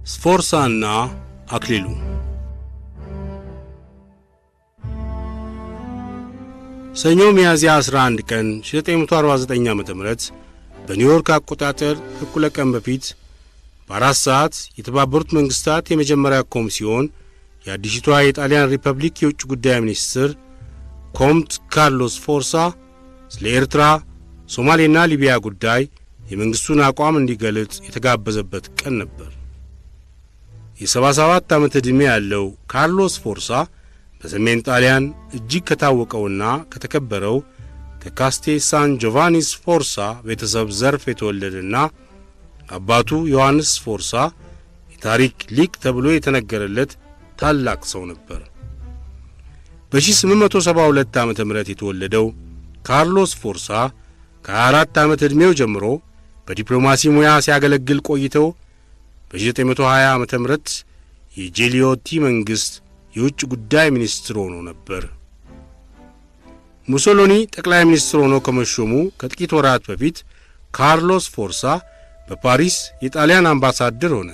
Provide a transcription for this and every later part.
ስፎርሳና አክሊሉ ሰኞ ሚያዝያ 11 ቀን 1949 ዓ.ም በኒውዮርክ አቆጣጠር እኩለ ቀን በፊት በ4 ሰዓት የተባበሩት መንግስታት የመጀመሪያ ኮሚሲዮን የአዲሲቷ የጣሊያን ሪፐብሊክ የውጭ ጉዳይ ሚኒስትር ኮምት ካርሎስ ፎርሳ ስለ ኤርትራ፣ ሶማሌና ሊቢያ ጉዳይ የመንግስቱን አቋም እንዲገልጽ የተጋበዘበት ቀን ነበር። የ77 ዓመት ዕድሜ ያለው ካርሎስ ፎርሳ በሰሜን ጣሊያን እጅግ ከታወቀውና ከተከበረው ከካስቴ ሳን ጆቫኒስ ፎርሳ ቤተሰብ ዘርፍ የተወለደና አባቱ ዮሐንስ ፎርሳ የታሪክ ሊቅ ተብሎ የተነገረለት ታላቅ ሰው ነበር። በ1872 ዓመተ ምህረት የተወለደው ካርሎስ ፎርሳ ከ24 ዓመት ዕድሜው ጀምሮ በዲፕሎማሲ ሙያ ሲያገለግል ቆይተው በ1920 ዓመተ ምህረት የጄሊዮቲ መንግስት የውጭ ጉዳይ ሚኒስትር ሆኖ ነበር። ሙሶሎኒ ጠቅላይ ሚኒስትር ሆኖ ከመሾሙ ከጥቂት ወራት በፊት ካርሎስ ፎርሳ በፓሪስ የጣሊያን አምባሳደር ሆነ።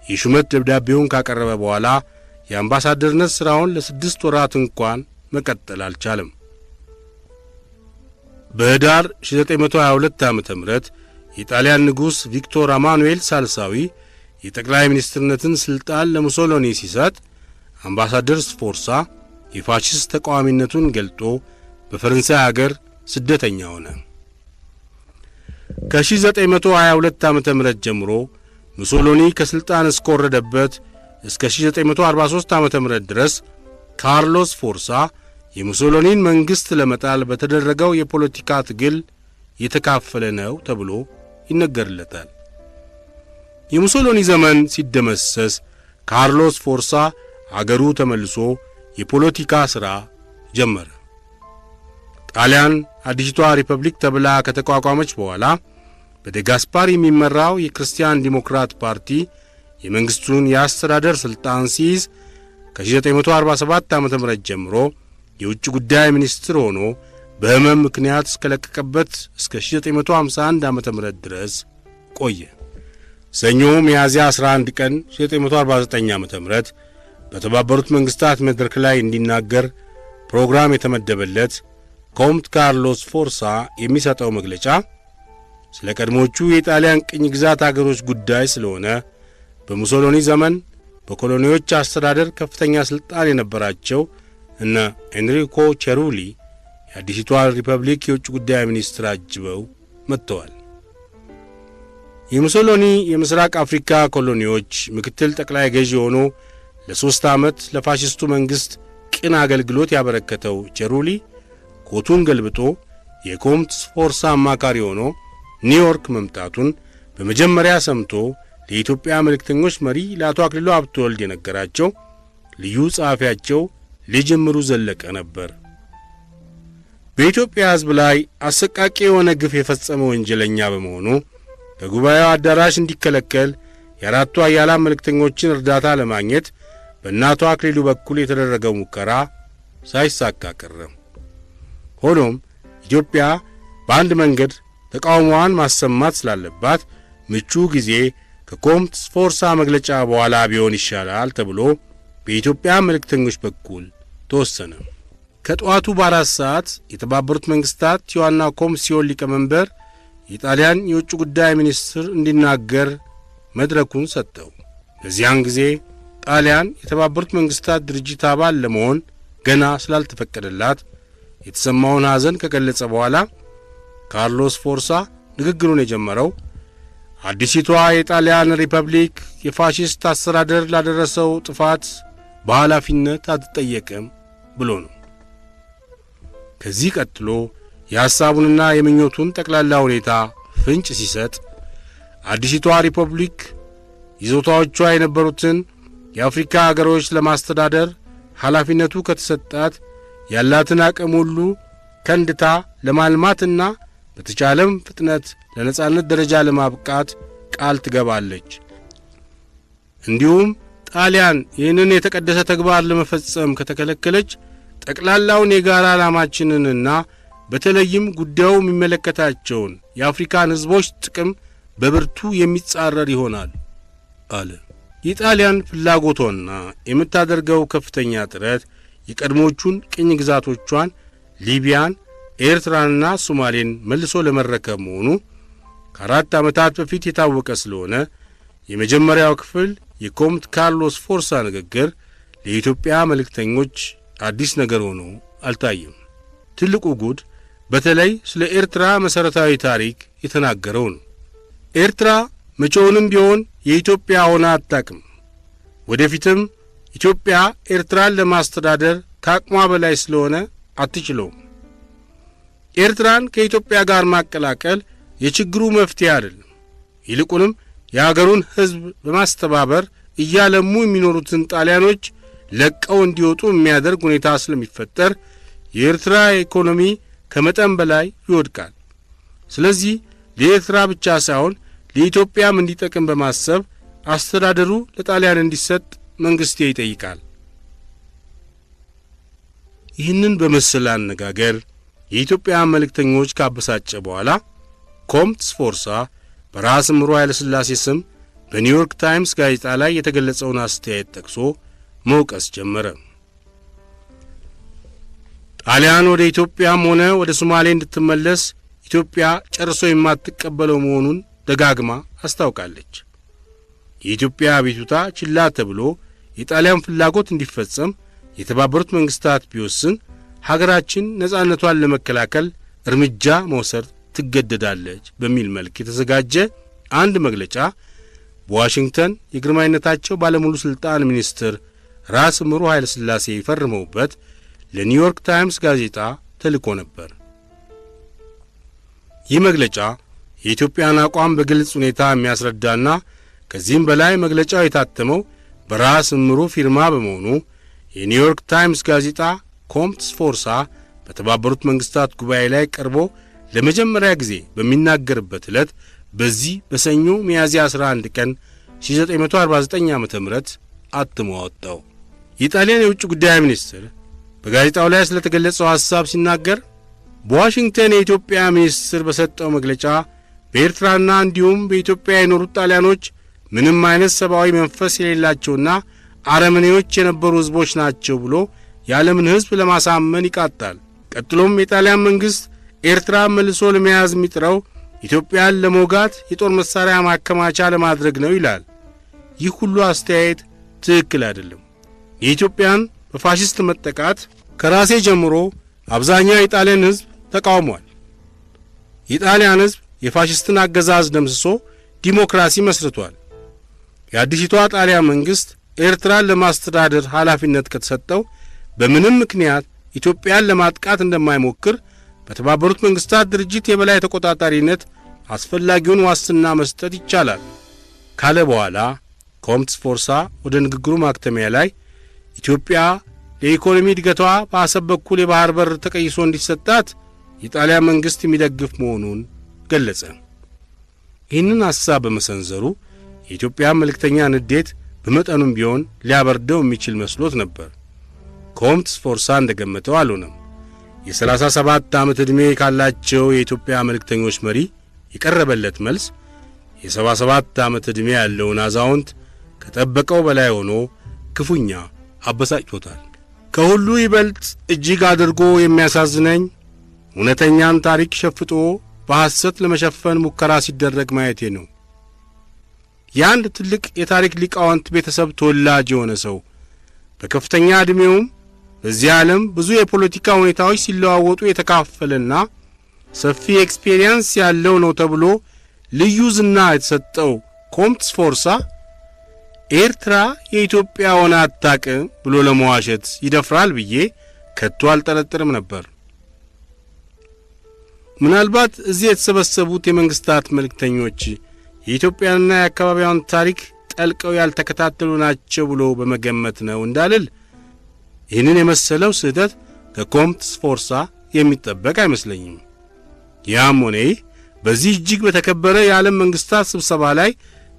የሹመት ደብዳቤውን ካቀረበ በኋላ የአምባሳደርነት ሥራውን ለ6 ወራት እንኳን መቀጠል አልቻለም። በህዳር 1922 ዓመተ ምህረት የጣሊያን ንጉሥ ቪክቶር አማኑኤል ሳልሳዊ የጠቅላይ ሚኒስትርነትን ሥልጣን ለሙሶሎኒ ሲሰጥ አምባሳደር ስፎርሳ የፋሺስት ተቃዋሚነቱን ገልጦ በፈረንሳይ አገር ስደተኛ ሆነ። ከ1922 ዓመተ ምህረት ጀምሮ ሙሶሎኒ ከሥልጣን እስከወረደበት እስከ 1943 ዓመተ ምህረት ድረስ ካርሎስ ፎርሳ የሙሶሎኒን መንግስት ለመጣል በተደረገው የፖለቲካ ትግል የተካፈለ ነው ተብሎ ይነገርለታል። የሙሶሎኒ ዘመን ሲደመሰስ ካርሎስ ፎርሳ አገሩ ተመልሶ የፖለቲካ ሥራ ጀመረ። ጣሊያን አዲሲቷ ሪፐብሊክ ተብላ ከተቋቋመች በኋላ በደጋስፓር የሚመራው የክርስቲያን ዲሞክራት ፓርቲ የመንግስቱን የአስተዳደር ሥልጣን ሲይዝ ከ1947 ዓመተ ምህረት ጀምሮ የውጭ ጉዳይ ሚኒስትር ሆኖ በሕመም ምክንያት እስከለቀቀበት እስከ 1951 ዓመተ ምህረት ድረስ ቆየ። ሰኞ ሚያዝያ 11 ቀን 1949 ዓመተ ምህረት በተባበሩት መንግስታት መድረክ ላይ እንዲናገር ፕሮግራም የተመደበለት ኮምት ካርሎስ ፎርሳ የሚሰጠው መግለጫ ስለ ቀድሞቹ የጣሊያን ቅኝ ግዛት አገሮች ጉዳይ ስለሆነ በሙሶሎኒ ዘመን በኮሎኒዎች አስተዳደር ከፍተኛ ሥልጣን የነበራቸው እነ ኤንሪኮ ቼሩሊ የአዲሲቷ ሪፐብሊክ የውጭ ጉዳይ ሚኒስትር አጅበው መጥተዋል። የሙሶሎኒ የምስራቅ አፍሪካ ኮሎኒዎች ምክትል ጠቅላይ ገዢ ሆኖ ለ3 ዓመት ለፋሽስቱ መንግሥት ቅን አገልግሎት ያበረከተው ቼሩሊ ኮቱን ገልብጦ የኮምት ፎርሳ አማካሪ ሆኖ ኒውዮርክ መምጣቱን በመጀመሪያ ሰምቶ ለኢትዮጵያ መልእክተኞች መሪ ለአቶ አክሊሉ ሀብተወልድ የነገራቸው ልዩ ጸሐፊያቸው ልጅ እምሩ ዘለቀ ነበር። በኢትዮጵያ ሕዝብ ላይ አሰቃቂ የሆነ ግፍ የፈጸመ ወንጀለኛ በመሆኑ በጉባኤው አዳራሽ እንዲከለከል የአራቱ ኃያላን መልእክተኞችን እርዳታ ለማግኘት በእናቱ አክሊሉ በኩል የተደረገው ሙከራ ሳይሳካ ቀረ። ሆኖም ኢትዮጵያ በአንድ መንገድ ተቃውሞዋን ማሰማት ስላለባት ምቹ ጊዜ ከኮምት ፎርሳ መግለጫ በኋላ ቢሆን ይሻላል ተብሎ በኢትዮጵያ መልእክተኞች በኩል ተወሰነ። ከጠዋቱ በ4 ሰዓት የተባበሩት መንግስታት የዋና ኮሚሲዮን ሊቀመንበር የጣሊያን የውጭ ጉዳይ ሚኒስትር እንዲናገር መድረኩን ሰጠው። በዚያን ጊዜ ጣሊያን የተባበሩት መንግስታት ድርጅት አባል ለመሆን ገና ስላልተፈቀደላት የተሰማውን ሐዘን ከገለጸ በኋላ ካርሎስ ፎርሳ ንግግሩን የጀመረው አዲሲቷ የጣሊያን ሪፐብሊክ የፋሺስት አስተዳደር ላደረሰው ጥፋት በኃላፊነት አትጠየቅም ብሎ ነው። ከዚህ ቀጥሎ የሐሳቡንና የምኞቱን ጠቅላላ ሁኔታ ፍንጭ ሲሰጥ አዲሲቷ ሪፐብሊክ ይዞታዎቿ የነበሩትን የአፍሪካ አገሮች ለማስተዳደር ኃላፊነቱ ከተሰጣት ያላትን አቅም ሁሉ ከንድታ ለማልማትና በተቻለም ፍጥነት ለነጻነት ደረጃ ለማብቃት ቃል ትገባለች። እንዲሁም ጣሊያን ይህንን የተቀደሰ ተግባር ለመፈጸም ከተከለከለች ጠቅላላውን የጋራ ዓላማችንንና በተለይም ጉዳዩ የሚመለከታቸውን የአፍሪካን ሕዝቦች ጥቅም በብርቱ የሚጻረር ይሆናል አለ። የጣሊያን ፍላጎቷና የምታደርገው ከፍተኛ ጥረት የቀድሞቹን ቅኝ ግዛቶቿን ሊቢያን፣ ኤርትራንና ሶማሌን መልሶ ለመረከብ መሆኑ ከ4 ዓመታት በፊት የታወቀ ስለሆነ የመጀመሪያው ክፍል የኮምት ካርሎስ ፎርሳ ንግግር ለኢትዮጵያ መልእክተኞች አዲስ ነገር ሆኖ አልታየም። ትልቁ ጉድ በተለይ ስለ ኤርትራ መሠረታዊ ታሪክ የተናገረው ነው። ኤርትራ መቼውንም ቢሆን የኢትዮጵያ ሆና አታውቅም። ወደፊትም ኢትዮጵያ ኤርትራን ለማስተዳደር ከአቅሟ በላይ ስለሆነ አትችለውም። ኤርትራን ከኢትዮጵያ ጋር ማቀላቀል የችግሩ መፍትሄ አይደለም። ይልቁንም የአገሩን ሕዝብ በማስተባበር እያለሙ የሚኖሩትን ጣሊያኖች ለቀው እንዲወጡ የሚያደርግ ሁኔታ ስለሚፈጠር የኤርትራ ኢኮኖሚ ከመጠን በላይ ይወድቃል። ስለዚህ ለኤርትራ ብቻ ሳይሆን ለኢትዮጵያም እንዲጠቅም በማሰብ አስተዳደሩ ለጣሊያን እንዲሰጥ መንግስቴ ይጠይቃል። ይህንን በመሰለ አነጋገር የኢትዮጵያ መልእክተኞች ካበሳጨ በኋላ ኮምት ስፎርሳ በራስ ምሩ ኃይለ ሥላሴ ስም በኒውዮርክ ታይምስ ጋዜጣ ላይ የተገለጸውን አስተያየት ጠቅሶ መውቀስ ጀመረ። ጣሊያን ወደ ኢትዮጵያም ሆነ ወደ ሶማሌ እንድትመለስ ኢትዮጵያ ጨርሶ የማትቀበለው መሆኑን ደጋግማ አስታውቃለች። የኢትዮጵያ አቤቱታ ችላ ተብሎ የጣሊያን ፍላጎት እንዲፈጸም የተባበሩት መንግስታት ቢወስን ሀገራችን ነጻነቷን ለመከላከል እርምጃ መውሰድ ትገደዳለች በሚል መልክ የተዘጋጀ አንድ መግለጫ በዋሽንግተን የግርማዊነታቸው ባለሙሉ ሥልጣን ሚኒስትር ራስ ምሩ ኃይለ ሥላሴ ይፈርመውበት ለኒውዮርክ ታይምስ ጋዜጣ ተልኮ ነበር። ይህ መግለጫ የኢትዮጵያን አቋም በግልጽ ሁኔታ የሚያስረዳና ከዚህም በላይ መግለጫው የታተመው በራስ ምሩ ፊርማ በመሆኑ የኒውዮርክ ታይምስ ጋዜጣ ኮምት ስፎርሳ በተባበሩት መንግስታት ጉባኤ ላይ ቀርቦ ለመጀመሪያ ጊዜ በሚናገርበት ዕለት በዚህ በሰኞ ሚያዝያ 11 ቀን 1949 ዓ.ም አትሞ አወጣው። የጣሊያን የውጭ ጉዳይ ሚኒስትር በጋዜጣው ላይ ስለተገለጸው ሐሳብ ሲናገር በዋሽንግተን የኢትዮጵያ ሚኒስትር በሰጠው መግለጫ በኤርትራና እንዲሁም በኢትዮጵያ የኖሩት ጣሊያኖች ምንም አይነት ሰብአዊ መንፈስ የሌላቸውና አረመኔዎች የነበሩ ሕዝቦች ናቸው ብሎ የዓለምን ሕዝብ ለማሳመን ይቃጣል። ቀጥሎም የጣሊያን መንግሥት ኤርትራ መልሶ ለመያዝ የሚጥረው ኢትዮጵያን ለመውጋት የጦር መሳሪያ ማከማቻ ለማድረግ ነው ይላል። ይህ ሁሉ አስተያየት ትክክል አይደለም። የኢትዮጵያን በፋሽስት መጠቃት ከራሴ ጀምሮ አብዛኛው የጣሊያን ሕዝብ ተቃውሟል። የጣሊያን ሕዝብ የፋሽስትን አገዛዝ ደምስሶ ዲሞክራሲ መስርቷል። የአዲሲቷ ጣሊያን መንግሥት ኤርትራን ለማስተዳደር ኃላፊነት ከተሰጠው በምንም ምክንያት ኢትዮጵያን ለማጥቃት እንደማይሞክር በተባበሩት መንግስታት ድርጅት የበላይ ተቆጣጣሪነት አስፈላጊውን ዋስትና መስጠት ይቻላል ካለ በኋላ ኮምት ስፎርሳ ወደ ንግግሩ ማክተሚያ ላይ ኢትዮጵያ ለኢኮኖሚ እድገቷ በአሰብ በኩል የባህር በር ተቀይሶ እንዲሰጣት የጣሊያን መንግስት የሚደግፍ መሆኑን ገለጸ። ይህንን ሐሳብ በመሰንዘሩ የኢትዮጵያ መልእክተኛ ንዴት በመጠኑም ቢሆን ሊያበርደው የሚችል መስሎት ነበር። ኮምት ስፎርሳ እንደገመተው አልሆነም። የ37 ዓመት ዕድሜ ካላቸው የኢትዮጵያ መልእክተኞች መሪ የቀረበለት መልስ የ77 ዓመት ዕድሜ ያለውን አዛውንት ከጠበቀው በላይ ሆኖ ክፉኛ አበሳጭቶታል። ከሁሉ ይበልጥ እጅግ አድርጎ የሚያሳዝነኝ እውነተኛን ታሪክ ሸፍጦ በሐሰት ለመሸፈን ሙከራ ሲደረግ ማየቴ ነው። የአንድ ትልቅ የታሪክ ሊቃውንት ቤተሰብ ተወላጅ የሆነ ሰው በከፍተኛ ዕድሜውም በዚህ ዓለም ብዙ የፖለቲካ ሁኔታዎች ሲለዋወጡ የተካፈለና ሰፊ ኤክስፔሪየንስ ያለው ነው ተብሎ ልዩ ዝና የተሰጠው ኮምት ስፎርሳ ኤርትራ የኢትዮጵያ ሆና አታውቅም ብሎ ለመዋሸት ይደፍራል ብዬ ከቶ አልጠረጥርም ነበር። ምናልባት እዚህ የተሰበሰቡት የመንግስታት መልእክተኞች የኢትዮጵያንና የአካባቢውን ታሪክ ጠልቀው ያልተከታተሉ ናቸው ብሎ በመገመት ነው እንዳልል ይህንን የመሰለው ስህተት ከኮምት ስፎርሳ የሚጠበቅ አይመስለኝም። ያም ሆነ ይህ በዚህ እጅግ በተከበረ የዓለም መንግስታት ስብሰባ ላይ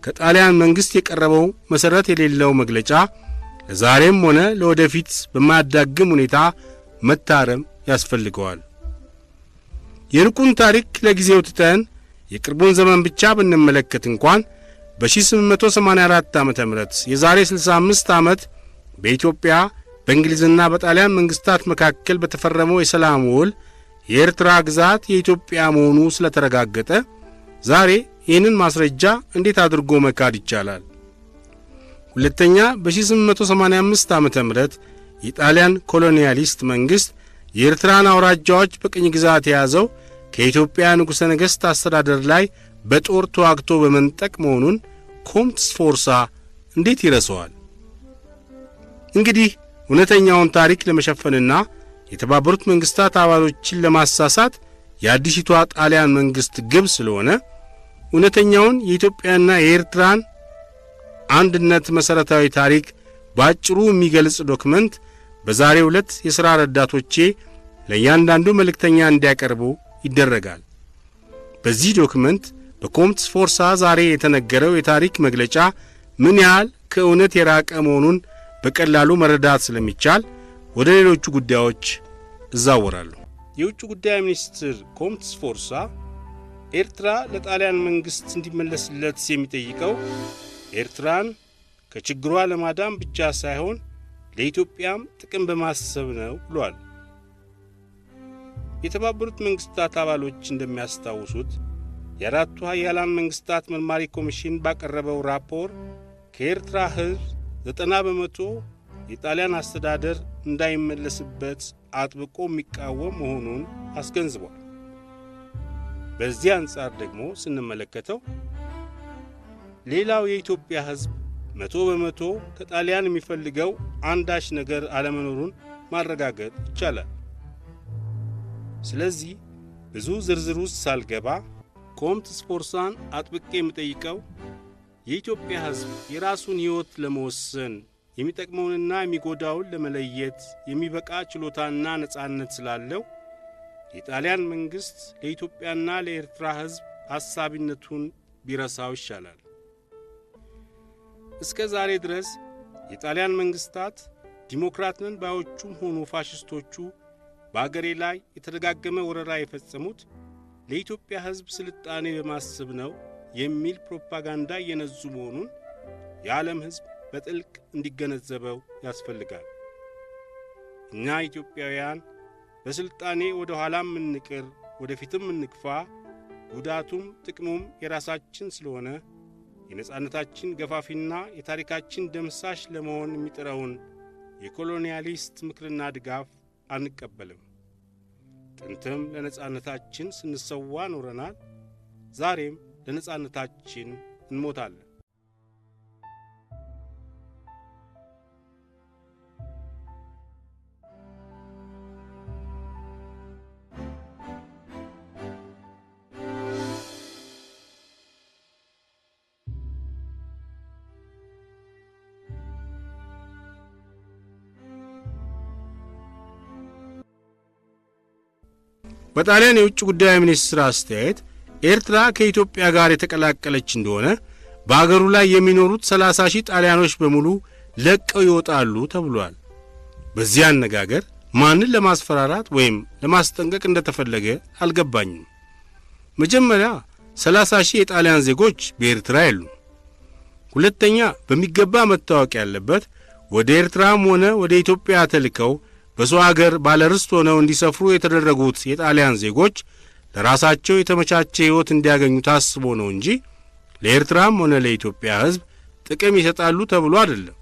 ከጣሊያን መንግስት የቀረበው መሰረት የሌለው መግለጫ ለዛሬም ሆነ ለወደፊት በማያዳግም ሁኔታ መታረም ያስፈልገዋል። የሩቁን ታሪክ ለጊዜው ትተን የቅርቡን ዘመን ብቻ ብንመለከት እንኳን በ1884 ዓመተ ምህረት የዛሬ 65 ዓመት በኢትዮጵያ በእንግሊዝና በጣሊያን መንግስታት መካከል በተፈረመው የሰላም ውል የኤርትራ ግዛት የኢትዮጵያ መሆኑ ስለተረጋገጠ ዛሬ ይህንን ማስረጃ እንዴት አድርጎ መካድ ይቻላል? ሁለተኛ በ1885 ዓመተ ምህረት የጣሊያን ኮሎኒያሊስት መንግስት የኤርትራን አውራጃዎች በቅኝ ግዛት የያዘው ከኢትዮጵያ ንጉሠ ነገሥት አስተዳደር ላይ በጦር ተዋግቶ በመንጠቅ መሆኑን ኮምት ስፎርሳ እንዴት ይረሳዋል? እንግዲህ እውነተኛውን ታሪክ ለመሸፈንና የተባበሩት መንግስታት አባሎችን ለማሳሳት የአዲሲቷ ጣሊያን መንግስት ግብ ስለሆነ እውነተኛውን የኢትዮጵያና የኤርትራን አንድነት መሠረታዊ ታሪክ ባጭሩ የሚገልጽ ዶክመንት በዛሬው ዕለት የሥራ ረዳቶቼ ለእያንዳንዱ መልእክተኛ እንዲያቀርቡ ይደረጋል። በዚህ ዶክመንት በኮምት ስፎርሳ ዛሬ የተነገረው የታሪክ መግለጫ ምን ያህል ከእውነት የራቀ መሆኑን በቀላሉ መረዳት ስለሚቻል ወደ ሌሎቹ ጉዳዮች እዛወራለሁ። የውጭ ጉዳይ ሚኒስትር ኮምት ስፎርሳ ኤርትራ ለጣሊያን መንግስት እንዲመለስለት የሚጠይቀው ኤርትራን ከችግሯ ለማዳን ብቻ ሳይሆን ለኢትዮጵያም ጥቅም በማሰብ ነው ብሏል። የተባበሩት መንግስታት አባሎች እንደሚያስታውሱት የአራቱ ኃያላን መንግስታት መርማሪ ኮሚሽን ባቀረበው ራፖር ከኤርትራ ሕዝብ 90% የጣሊያን አስተዳደር እንዳይመለስበት አጥብቆ የሚቃወም መሆኑን አስገንዝቧል። በዚህ አንጻር ደግሞ ስንመለከተው ሌላው የኢትዮጵያ ሕዝብ 100% ከጣሊያን የሚፈልገው አንዳች ነገር አለመኖሩን ማረጋገጥ ይቻላል። ስለዚህ ብዙ ዝርዝር ውስጥ ሳልገባ ኮምት ስፎርሳን አጥብቄ የምጠይቀው የኢትዮጵያ ሕዝብ የራሱን ሕይወት ለመወሰን የሚጠቅመውንና የሚጎዳውን ለመለየት የሚበቃ ችሎታና ነጻነት ስላለው የጣሊያን መንግሥት ለኢትዮጵያና ለኤርትራ ሕዝብ አሳቢነቱን ቢረሳው ይሻላል። እስከ ዛሬ ድረስ የጣሊያን መንግስታት ዲሞክራትን ባዮቹም ሆኑ ፋሽስቶቹ በአገሬ ላይ የተደጋገመ ወረራ የፈጸሙት ለኢትዮጵያ ሕዝብ ስልጣኔ በማሰብ ነው የሚል ፕሮፓጋንዳ እየነዙ መሆኑን የዓለም ሕዝብ በጥልቅ እንዲገነዘበው ያስፈልጋል። እኛ ኢትዮጵያውያን በስልጣኔ ወደ ኋላም እንቅር ወደፊትም እንግፋ፣ ጉዳቱም ጥቅሙም የራሳችን ስለሆነ የነጻነታችን ገፋፊና የታሪካችን ደምሳሽ ለመሆን የሚጥረውን የኮሎኒያሊስት ምክርና ድጋፍ አንቀበልም። ጥንትም ለነጻነታችን ስንሰዋ ኖረናል፣ ዛሬም ለነጻነታችን እንሞታለን። በጣሊያን የውጭ ጉዳይ ሚኒስትር አስተያየት ኤርትራ ከኢትዮጵያ ጋር የተቀላቀለች እንደሆነ በአገሩ ላይ የሚኖሩት 30,000 ጣሊያኖች በሙሉ ለቀው ይወጣሉ ተብሏል። በዚህ አነጋገር ማንን ለማስፈራራት ወይም ለማስጠንቀቅ እንደተፈለገ አልገባኝም። መጀመሪያ 30,000 የጣሊያን ዜጎች በኤርትራ የሉም። ሁለተኛ በሚገባ መታወቅ ያለበት ወደ ኤርትራም ሆነ ወደ ኢትዮጵያ ተልከው በሰው አገር ባለርስት ሆነው እንዲሰፍሩ የተደረጉት የጣሊያን ዜጎች ለራሳቸው የተመቻቸ ሕይወት እንዲያገኙ ታስቦ ነው እንጂ ለኤርትራም ሆነ ለኢትዮጵያ ሕዝብ ጥቅም ይሰጣሉ ተብሎ አይደለም።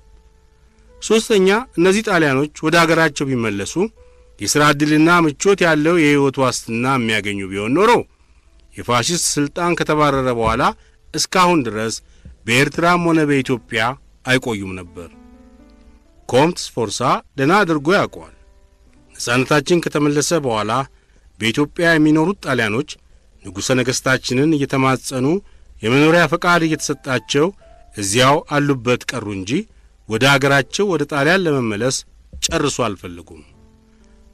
ሶስተኛ እነዚህ ጣሊያኖች ወደ አገራቸው ቢመለሱ የሥራ ዕድልና ምቾት ያለው የሕይወት ዋስትና የሚያገኙ ቢሆን ኖሮ የፋሽስት ሥልጣን ከተባረረ በኋላ እስካሁን ድረስ በኤርትራም ሆነ በኢትዮጵያ አይቆዩም ነበር። ኮምት ስፎርሳ ደህና አድርጎ ያውቀዋል። ነጻነታችን ከተመለሰ በኋላ በኢትዮጵያ የሚኖሩት ጣሊያኖች ንጉሠ ነገሥታችንን እየተማጸኑ የመኖሪያ ፈቃድ እየተሰጣቸው እዚያው አሉበት ቀሩ እንጂ ወደ አገራቸው ወደ ጣሊያን ለመመለስ ጨርሶ አልፈለጉም።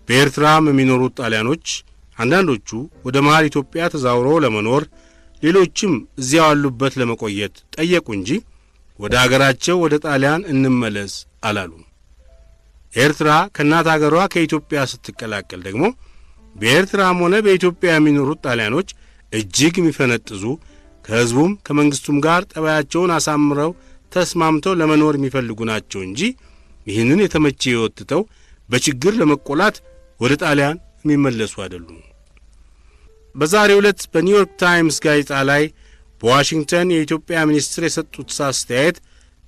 በኤርትራም የሚኖሩት ጣሊያኖች አንዳንዶቹ ወደ መሃል ኢትዮጵያ ተዛውረው ለመኖር፣ ሌሎችም እዚያው አሉበት ለመቆየት ጠየቁ እንጂ ወደ አገራቸው ወደ ጣሊያን እንመለስ አላሉም። ኤርትራ ከእናት አገሯ ከኢትዮጵያ ስትቀላቀል ደግሞ በኤርትራም ሆነ በኢትዮጵያ የሚኖሩት ጣሊያኖች እጅግ የሚፈነጥዙ ከሕዝቡም ከመንግሥቱም ጋር ጠባያቸውን አሳምረው ተስማምተው ለመኖር የሚፈልጉ ናቸው እንጂ ይህንን የተመቼ የወጥተው በችግር ለመቆላት ወደ ጣሊያን የሚመለሱ አይደሉም። በዛሬው ዕለት በኒውዮርክ ታይምስ ጋዜጣ ላይ በዋሽንግተን የኢትዮጵያ ሚኒስትር የሰጡት አስተያየት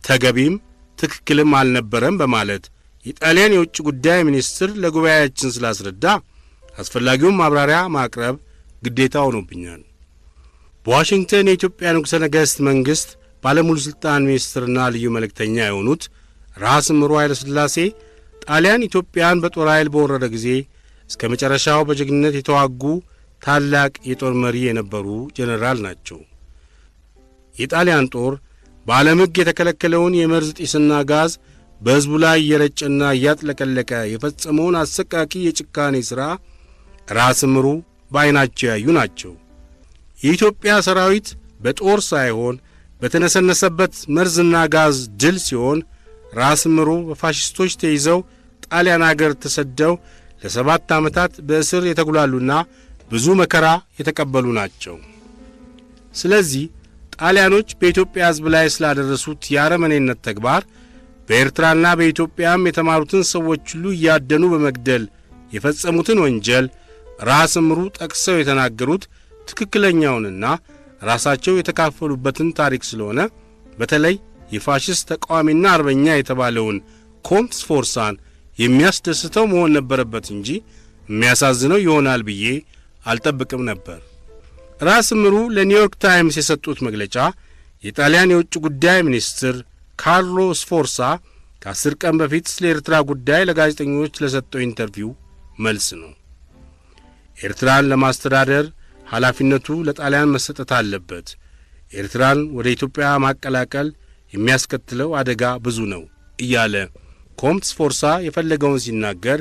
ተገቢም ትክክልም አልነበረም በማለት የጣሊያን የውጭ ጉዳይ ሚኒስትር ለጉባኤያችን ስላስረዳ አስፈላጊውን ማብራሪያ ማቅረብ ግዴታ ሆኖብኛል። በዋሽንግተን የኢትዮጵያ ንጉሠ ነገሥት መንግሥት ባለሙሉ ሥልጣን ሚኒስትርና ልዩ መልእክተኛ የሆኑት ራስ እምሩ ኃይለ ሥላሴ ጣሊያን ኢትዮጵያን በጦር ኃይል በወረረ ጊዜ እስከ መጨረሻው በጀግንነት የተዋጉ ታላቅ የጦር መሪ የነበሩ ጄኔራል ናቸው። የጣሊያን ጦር በዓለም ሕግ የተከለከለውን የመርዝ ጢስና ጋዝ በሕዝቡ ላይ እየረጨና እያጥለቀለቀ የፈጸመውን አሰቃቂ የጭካኔ ሥራ ራስ እምሩ በዐይናቸው ያዩ ናቸው። የኢትዮጵያ ሰራዊት በጦር ሳይሆን በተነሰነሰበት መርዝና ጋዝ ድል ሲሆን ራስ እምሩ በፋሽስቶች ተይዘው ጣሊያን አገር ተሰደው ለ7 ዓመታት በእስር የተጉላሉና ብዙ መከራ የተቀበሉ ናቸው። ስለዚህ ጣሊያኖች በኢትዮጵያ ሕዝብ ላይ ስላደረሱት የአረመኔነት ተግባር በኤርትራና በኢትዮጵያም የተማሩትን ሰዎች ሁሉ እያደኑ በመግደል የፈጸሙትን ወንጀል ራስ እምሩ ጠቅሰው የተናገሩት ትክክለኛውንና ራሳቸው የተካፈሉበትን ታሪክ ስለሆነ በተለይ የፋሽስት ተቃዋሚና አርበኛ የተባለውን ኮምት ስፎርሳን የሚያስደስተው መሆን ነበረበት እንጂ የሚያሳዝነው ይሆናል ብዬ አልጠብቅም ነበር። ራስ እምሩ ለኒውዮርክ ታይምስ የሰጡት መግለጫ የጣሊያን የውጭ ጉዳይ ሚኒስትር ካርሎ ስፎርሳ ከ10 ቀን በፊት ስለ ኤርትራ ጉዳይ ለጋዜጠኞች ለሰጠው ኢንተርቪው መልስ ነው። ኤርትራን ለማስተዳደር ኃላፊነቱ ለጣሊያን መሰጠት አለበት። ኤርትራን ወደ ኢትዮጵያ ማቀላቀል የሚያስከትለው አደጋ ብዙ ነው እያለ ኮምት ስፎርሳ የፈለገውን ሲናገር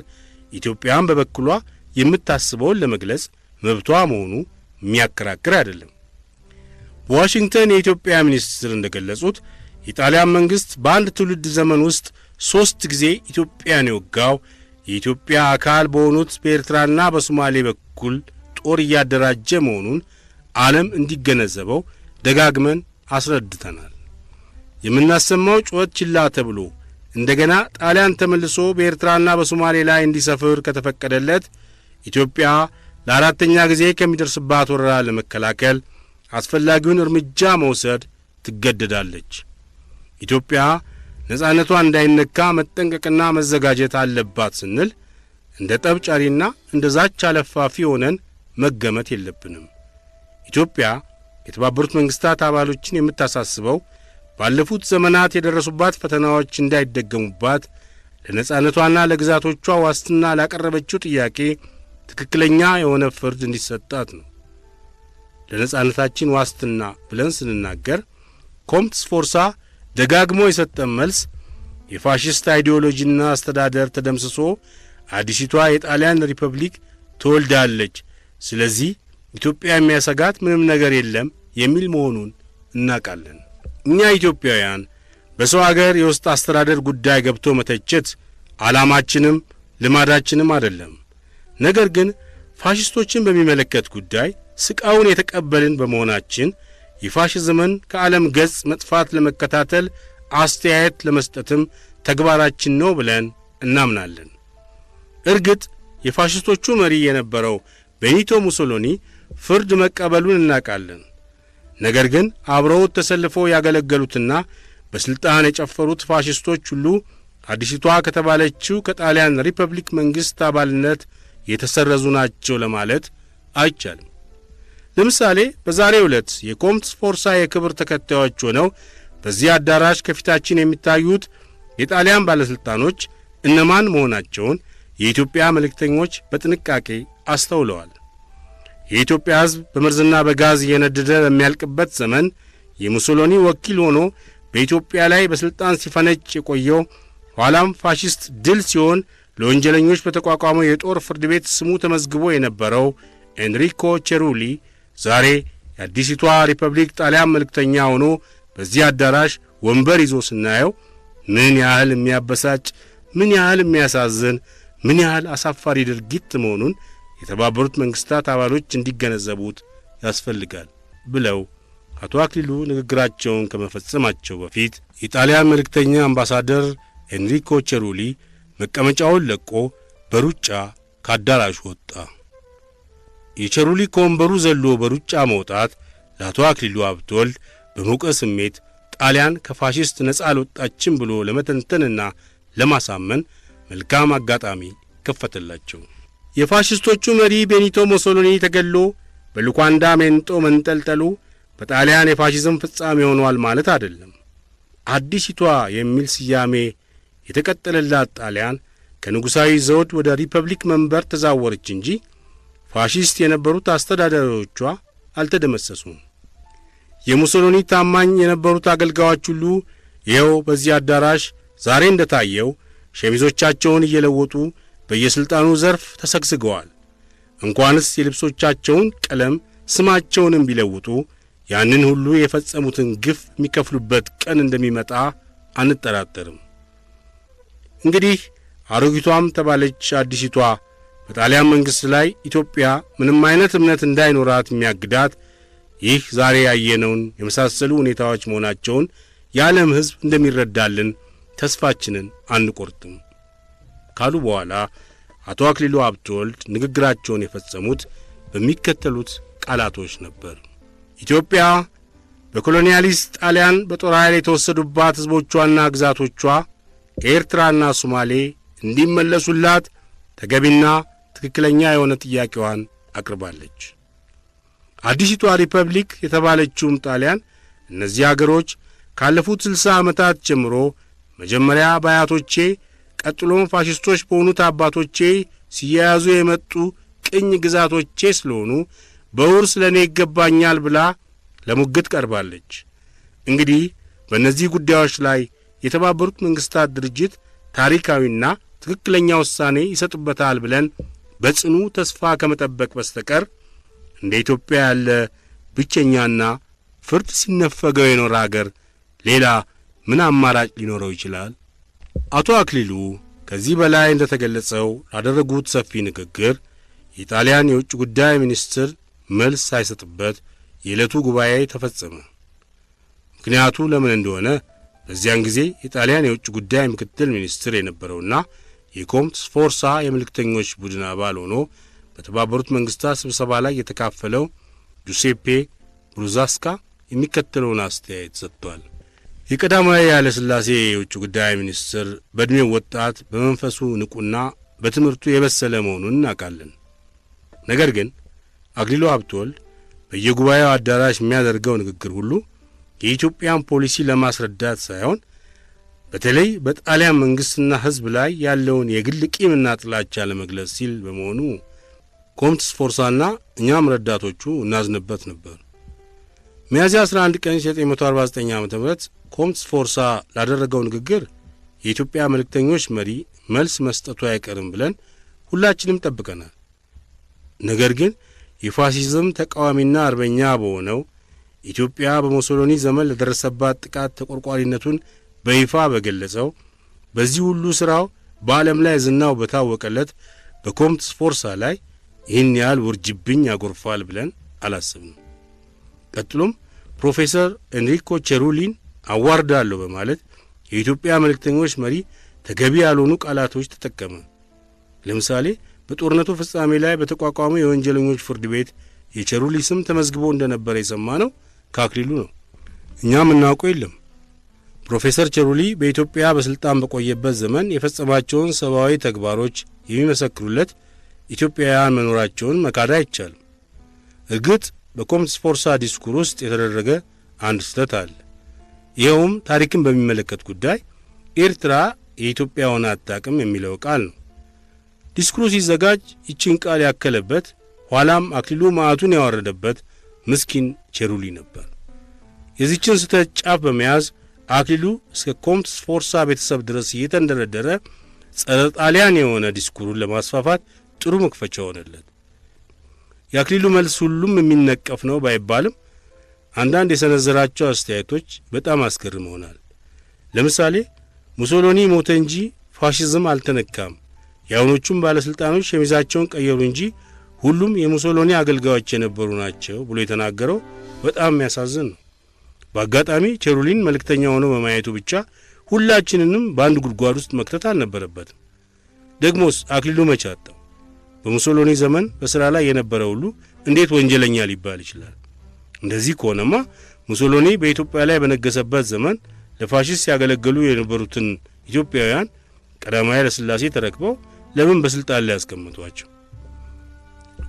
ኢትዮጵያን በበኩሏ የምታስበውን ለመግለጽ መብቷ መሆኑ የሚያከራክር አይደለም። በዋሽንግተን የኢትዮጵያ ሚኒስትር እንደገለጹት የጣሊያን መንግሥት በአንድ ትውልድ ዘመን ውስጥ 3 ጊዜ ኢትዮጵያን የወጋው የኢትዮጵያ አካል በሆኑት በኤርትራና በሶማሌ በኩል ጦር እያደራጀ መሆኑን ዓለም እንዲገነዘበው ደጋግመን አስረድተናል። የምናሰማው ጩኸት ችላ ተብሎ እንደገና ጣሊያን ተመልሶ በኤርትራና በሶማሌ ላይ እንዲሰፍር ከተፈቀደለት ኢትዮጵያ ለአራተኛ ጊዜ ከሚደርስባት ወረራ ለመከላከል አስፈላጊውን እርምጃ መውሰድ ትገደዳለች። ኢትዮጵያ ነጻነቷ እንዳይነካ መጠንቀቅና መዘጋጀት አለባት ስንል እንደ ጠብጫሪና እንደ ዛቻ ለፋፊ ሆነን መገመት የለብንም። ኢትዮጵያ የተባበሩት መንግሥታት አባሎችን የምታሳስበው ባለፉት ዘመናት የደረሱባት ፈተናዎች እንዳይደገሙባት ለነጻነቷና ለግዛቶቿ ዋስትና ላቀረበችው ጥያቄ ትክክለኛ የሆነ ፍርድ እንዲሰጣት ነው። ለነጻነታችን ዋስትና ብለን ስንናገር ኮምት ስፎርሳ ደጋግሞ የሰጠን መልስ የፋሽስት አይዲዮሎጂና አስተዳደር ተደምስሶ አዲሲቷ የጣሊያን ሪፐብሊክ ትወልዳለች፣ ስለዚህ ኢትዮጵያ የሚያሰጋት ምንም ነገር የለም የሚል መሆኑን እናውቃለን። እኛ ኢትዮጵያውያን በሰው አገር የውስጥ አስተዳደር ጉዳይ ገብቶ መተቸት ዓላማችንም ልማዳችንም አይደለም። ነገር ግን ፋሽስቶችን በሚመለከት ጉዳይ ስቃውን የተቀበልን በመሆናችን የፋሽዝምን ከዓለም ገጽ መጥፋት ለመከታተል አስተያየት ለመስጠትም ተግባራችን ነው ብለን እናምናለን። እርግጥ የፋሽስቶቹ መሪ የነበረው ቤኒቶ ሙሶሎኒ ፍርድ መቀበሉን እናውቃለን። ነገር ግን አብረውት ተሰልፈው ያገለገሉትና በስልጣን የጨፈሩት ፋሽስቶች ሁሉ አዲሲቷ ከተባለችው ከጣሊያን ሪፐብሊክ መንግሥት አባልነት የተሰረዙ ናቸው ለማለት አይቻልም። ለምሳሌ በዛሬው ዕለት የኮምት ስፎርሳ የክብር ተከታዮች ሆነው በዚህ አዳራሽ ከፊታችን የሚታዩት የጣሊያን ባለሥልጣኖች እነማን መሆናቸውን የኢትዮጵያ መልእክተኞች በጥንቃቄ አስተውለዋል። የኢትዮጵያ ሕዝብ በመርዝና በጋዝ እየነደደ በሚያልቅበት ዘመን የሙሶሎኒ ወኪል ሆኖ በኢትዮጵያ ላይ በሥልጣን ሲፈነጭ የቆየው ኋላም ፋሽስት ድል ሲሆን ለወንጀለኞች በተቋቋመው የጦር ፍርድ ቤት ስሙ ተመዝግቦ የነበረው ኤንሪኮ ቼሩሊ ዛሬ የአዲሲቷ ሪፐብሊክ ጣሊያን መልእክተኛ ሆኖ በዚህ አዳራሽ ወንበር ይዞ ስናየው ምን ያህል የሚያበሳጭ፣ ምን ያህል የሚያሳዝን፣ ምን ያህል አሳፋሪ ድርጊት መሆኑን የተባበሩት መንግሥታት አባሎች እንዲገነዘቡት ያስፈልጋል ብለው አቶ አክሊሉ ንግግራቸውን ከመፈጸማቸው በፊት የጣሊያን መልእክተኛ አምባሳደር ኤንሪኮ ቼሩሊ መቀመጫውን ለቆ በሩጫ ከአዳራሹ ወጣ። የቼሩሊ ከወንበሩ ዘሎ በሩጫ መውጣት ለአቶ አክሊሉ ሀብተወልድ በሞቀ ስሜት ጣሊያን ከፋሽስት ነጻ አልወጣችም ብሎ ለመተንተንና ለማሳመን መልካም አጋጣሚ ከፈተላቸው። የፋሽስቶቹ መሪ ቤኒቶ ሙሶሎኒ ተገሎ በሉኳንዳ ሜንጦ መንጠልጠሉ በጣሊያን የፋሽዝም ፍጻሜ ሆኗል ማለት አይደለም። አዲሲቷ የሚል ስያሜ የተቀጠለላት ጣሊያን ከንጉሣዊ ዘውድ ወደ ሪፐብሊክ መንበር ተዛወረች እንጂ ፋሽስት የነበሩት አስተዳዳሪዎቿ አልተደመሰሱም። የሙሶሎኒ ታማኝ የነበሩት አገልጋዮች ሁሉ ይኸው በዚህ አዳራሽ ዛሬ እንደታየው ሸሚዞቻቸውን እየለወጡ በየስልጣኑ ዘርፍ ተሰግስገዋል። እንኳንስ የልብሶቻቸውን ቀለም ስማቸውንም ቢለውጡ ያንን ሁሉ የፈጸሙትን ግፍ የሚከፍሉበት ቀን እንደሚመጣ አንጠራጠርም። እንግዲህ አሮጊቷም ተባለች አዲሲቷ በጣሊያን መንግሥት ላይ ኢትዮጵያ ምንም አይነት እምነት እንዳይኖራት የሚያግዳት ይህ ዛሬ ያየነውን የመሳሰሉ ሁኔታዎች መሆናቸውን የዓለም ሕዝብ እንደሚረዳልን ተስፋችንን አንቆርጥም ካሉ በኋላ አቶ አክሊሉ ሀብተወልድ ንግግራቸውን የፈጸሙት በሚከተሉት ቃላቶች ነበር። ኢትዮጵያ በኮሎኒያሊስት ጣሊያን በጦር ኃይል የተወሰዱባት ሕዝቦቿና ግዛቶቿ ኤርትራና ሶማሌ እንዲመለሱላት ተገቢና ትክክለኛ የሆነ ጥያቄዋን አቅርባለች። አዲሲቷ ሪፐብሊክ የተባለችውም ጣሊያን እነዚህ አገሮች ካለፉት 60 ዓመታት ጀምሮ መጀመሪያ በአያቶቼ ቀጥሎም ፋሽስቶች በሆኑት አባቶቼ ሲያያዙ የመጡ ቅኝ ግዛቶቼ ስለሆኑ በውርስ ለእኔ ይገባኛል ብላ ለሙግት ቀርባለች። እንግዲህ በእነዚህ ጉዳዮች ላይ የተባበሩት መንግሥታት ድርጅት ታሪካዊና ትክክለኛ ውሳኔ ይሰጡበታል ብለን በጽኑ ተስፋ ከመጠበቅ በስተቀር እንደ ኢትዮጵያ ያለ ብቸኛና ፍርድ ሲነፈገው የኖረ አገር ሌላ ምን አማራጭ ሊኖረው ይችላል? አቶ አክሊሉ ከዚህ በላይ እንደ ተገለጸው ላደረጉት ሰፊ ንግግር የጣሊያን የውጭ ጉዳይ ሚኒስትር መልስ ሳይሰጥበት የዕለቱ ጉባኤ ተፈጸመ። ምክንያቱ ለምን እንደሆነ በዚያን ጊዜ የጣሊያን የውጭ ጉዳይ ምክትል ሚኒስትር የነበረውና የኮምት ስፎርሳ የምልክተኞች ቡድን አባል ሆኖ በተባበሩት መንግሥታት ስብሰባ ላይ የተካፈለው ጁሴፔ ብሩዛስካ የሚከተለውን አስተያየት ሰጥቷል። የቀዳማዊ ኃይለ ሥላሴ የውጭ ጉዳይ ሚኒስትር በዕድሜው ወጣት፣ በመንፈሱ ንቁና በትምህርቱ የበሰለ መሆኑን እናውቃለን። ነገር ግን አክሊሉ ሀብተወልድ በየጉባኤው አዳራሽ የሚያደርገው ንግግር ሁሉ የኢትዮጵያን ፖሊሲ ለማስረዳት ሳይሆን በተለይ በጣሊያን መንግሥትና ሕዝብ ላይ ያለውን የግል ቂምና ጥላቻ ለመግለጽ ሲል በመሆኑ ኮምት ስፎርሳና እኛም ረዳቶቹ እናዝንበት ነበር። ሚያዝያ 11 ቀን 1949 ዓ.ም ኮምት ስፎርሳ ላደረገው ንግግር የኢትዮጵያ መልእክተኞች መሪ መልስ መስጠቱ አይቀርም ብለን ሁላችንም ጠብቀናል። ነገር ግን የፋሺዝም ተቃዋሚና አርበኛ በሆነው ኢትዮጵያ በሙሶሎኒ ዘመን ለደረሰባት ጥቃት ተቆርቋሪነቱን በይፋ በገለጸው በዚህ ሁሉ ሥራው በዓለም ላይ ዝናው በታወቀለት በኮምት ስፎርሳ ላይ ይህን ያህል ውርጅብኝ ያጎርፋል ብለን አላስብንም። ቀጥሎም ፕሮፌሰር ኤንሪኮ ቼሩሊን አዋርዳለሁ በማለት የኢትዮጵያ መልእክተኞች መሪ ተገቢ ያልሆኑ ቃላቶች ተጠቀመ። ለምሳሌ በጦርነቱ ፍጻሜ ላይ በተቋቋመው የወንጀለኞች ፍርድ ቤት የቼሩሊ ስም ተመዝግቦ እንደነበረ የሰማነው ከአክሊሉ ነው። እኛም እናውቀው የለም። ፕሮፌሰር ቼሩሊ በኢትዮጵያ በስልጣን በቆየበት ዘመን የፈጸማቸውን ሰብአዊ ተግባሮች የሚመሰክሩለት ኢትዮጵያውያን መኖራቸውን መካድ አይቻልም። እርግጥ በኮምት ስፎርሳ ዲስኩር ውስጥ የተደረገ አንድ ስህተት አለ። ይኸውም ታሪክን በሚመለከት ጉዳይ ኤርትራ የኢትዮጵያ ሆና አታውቅም የሚለው ቃል ነው። ዲስኩሩ ሲዘጋጅ ይችን ቃል ያከለበት ኋላም አክሊሉ ማዕቱን ያወረደበት ምስኪን ቼሩሊ ነበር። የዚችን ስህተት ጫፍ በመያዝ አክሊሉ እስከ ኮምት ስፎርሳ ቤተሰብ ድረስ እየተንደረደረ ጸረ ጣሊያን የሆነ ዲስኩሩን ለማስፋፋት ጥሩ መክፈቻ ሆነለት። የአክሊሉ መልስ ሁሉም የሚነቀፍ ነው ባይባልም አንዳንድ የሰነዘራቸው አስተያየቶች በጣም አስገርመውናል። ለምሳሌ ሙሶሎኒ ሞተ እንጂ ፋሽዝም አልተነካም፣ የአሁኖቹም ባለሥልጣኖች ሸሚዛቸውን ቀየሩ እንጂ ሁሉም የሙሶሎኒ አገልጋዮች የነበሩ ናቸው ብሎ የተናገረው በጣም የሚያሳዝን ነው። በአጋጣሚ ቸሩሊን መልእክተኛ ሆኖ በማየቱ ብቻ ሁላችንንም በአንድ ጉድጓድ ውስጥ መክተት አልነበረበትም። ደግሞስ አክሊሉ መቼ አጣው? በሙሶሎኒ ዘመን በሥራ ላይ የነበረ ሁሉ እንዴት ወንጀለኛ ሊባል ይችላል? እንደዚህ ከሆነማ ሙሶሎኒ በኢትዮጵያ ላይ በነገሰበት ዘመን ለፋሺስት ያገለገሉ የነበሩትን ኢትዮጵያውያን ቀዳማዊ ኃይለ ሥላሴ ተረክበው ለምን በስልጣን ላይ ያስቀምጧቸው?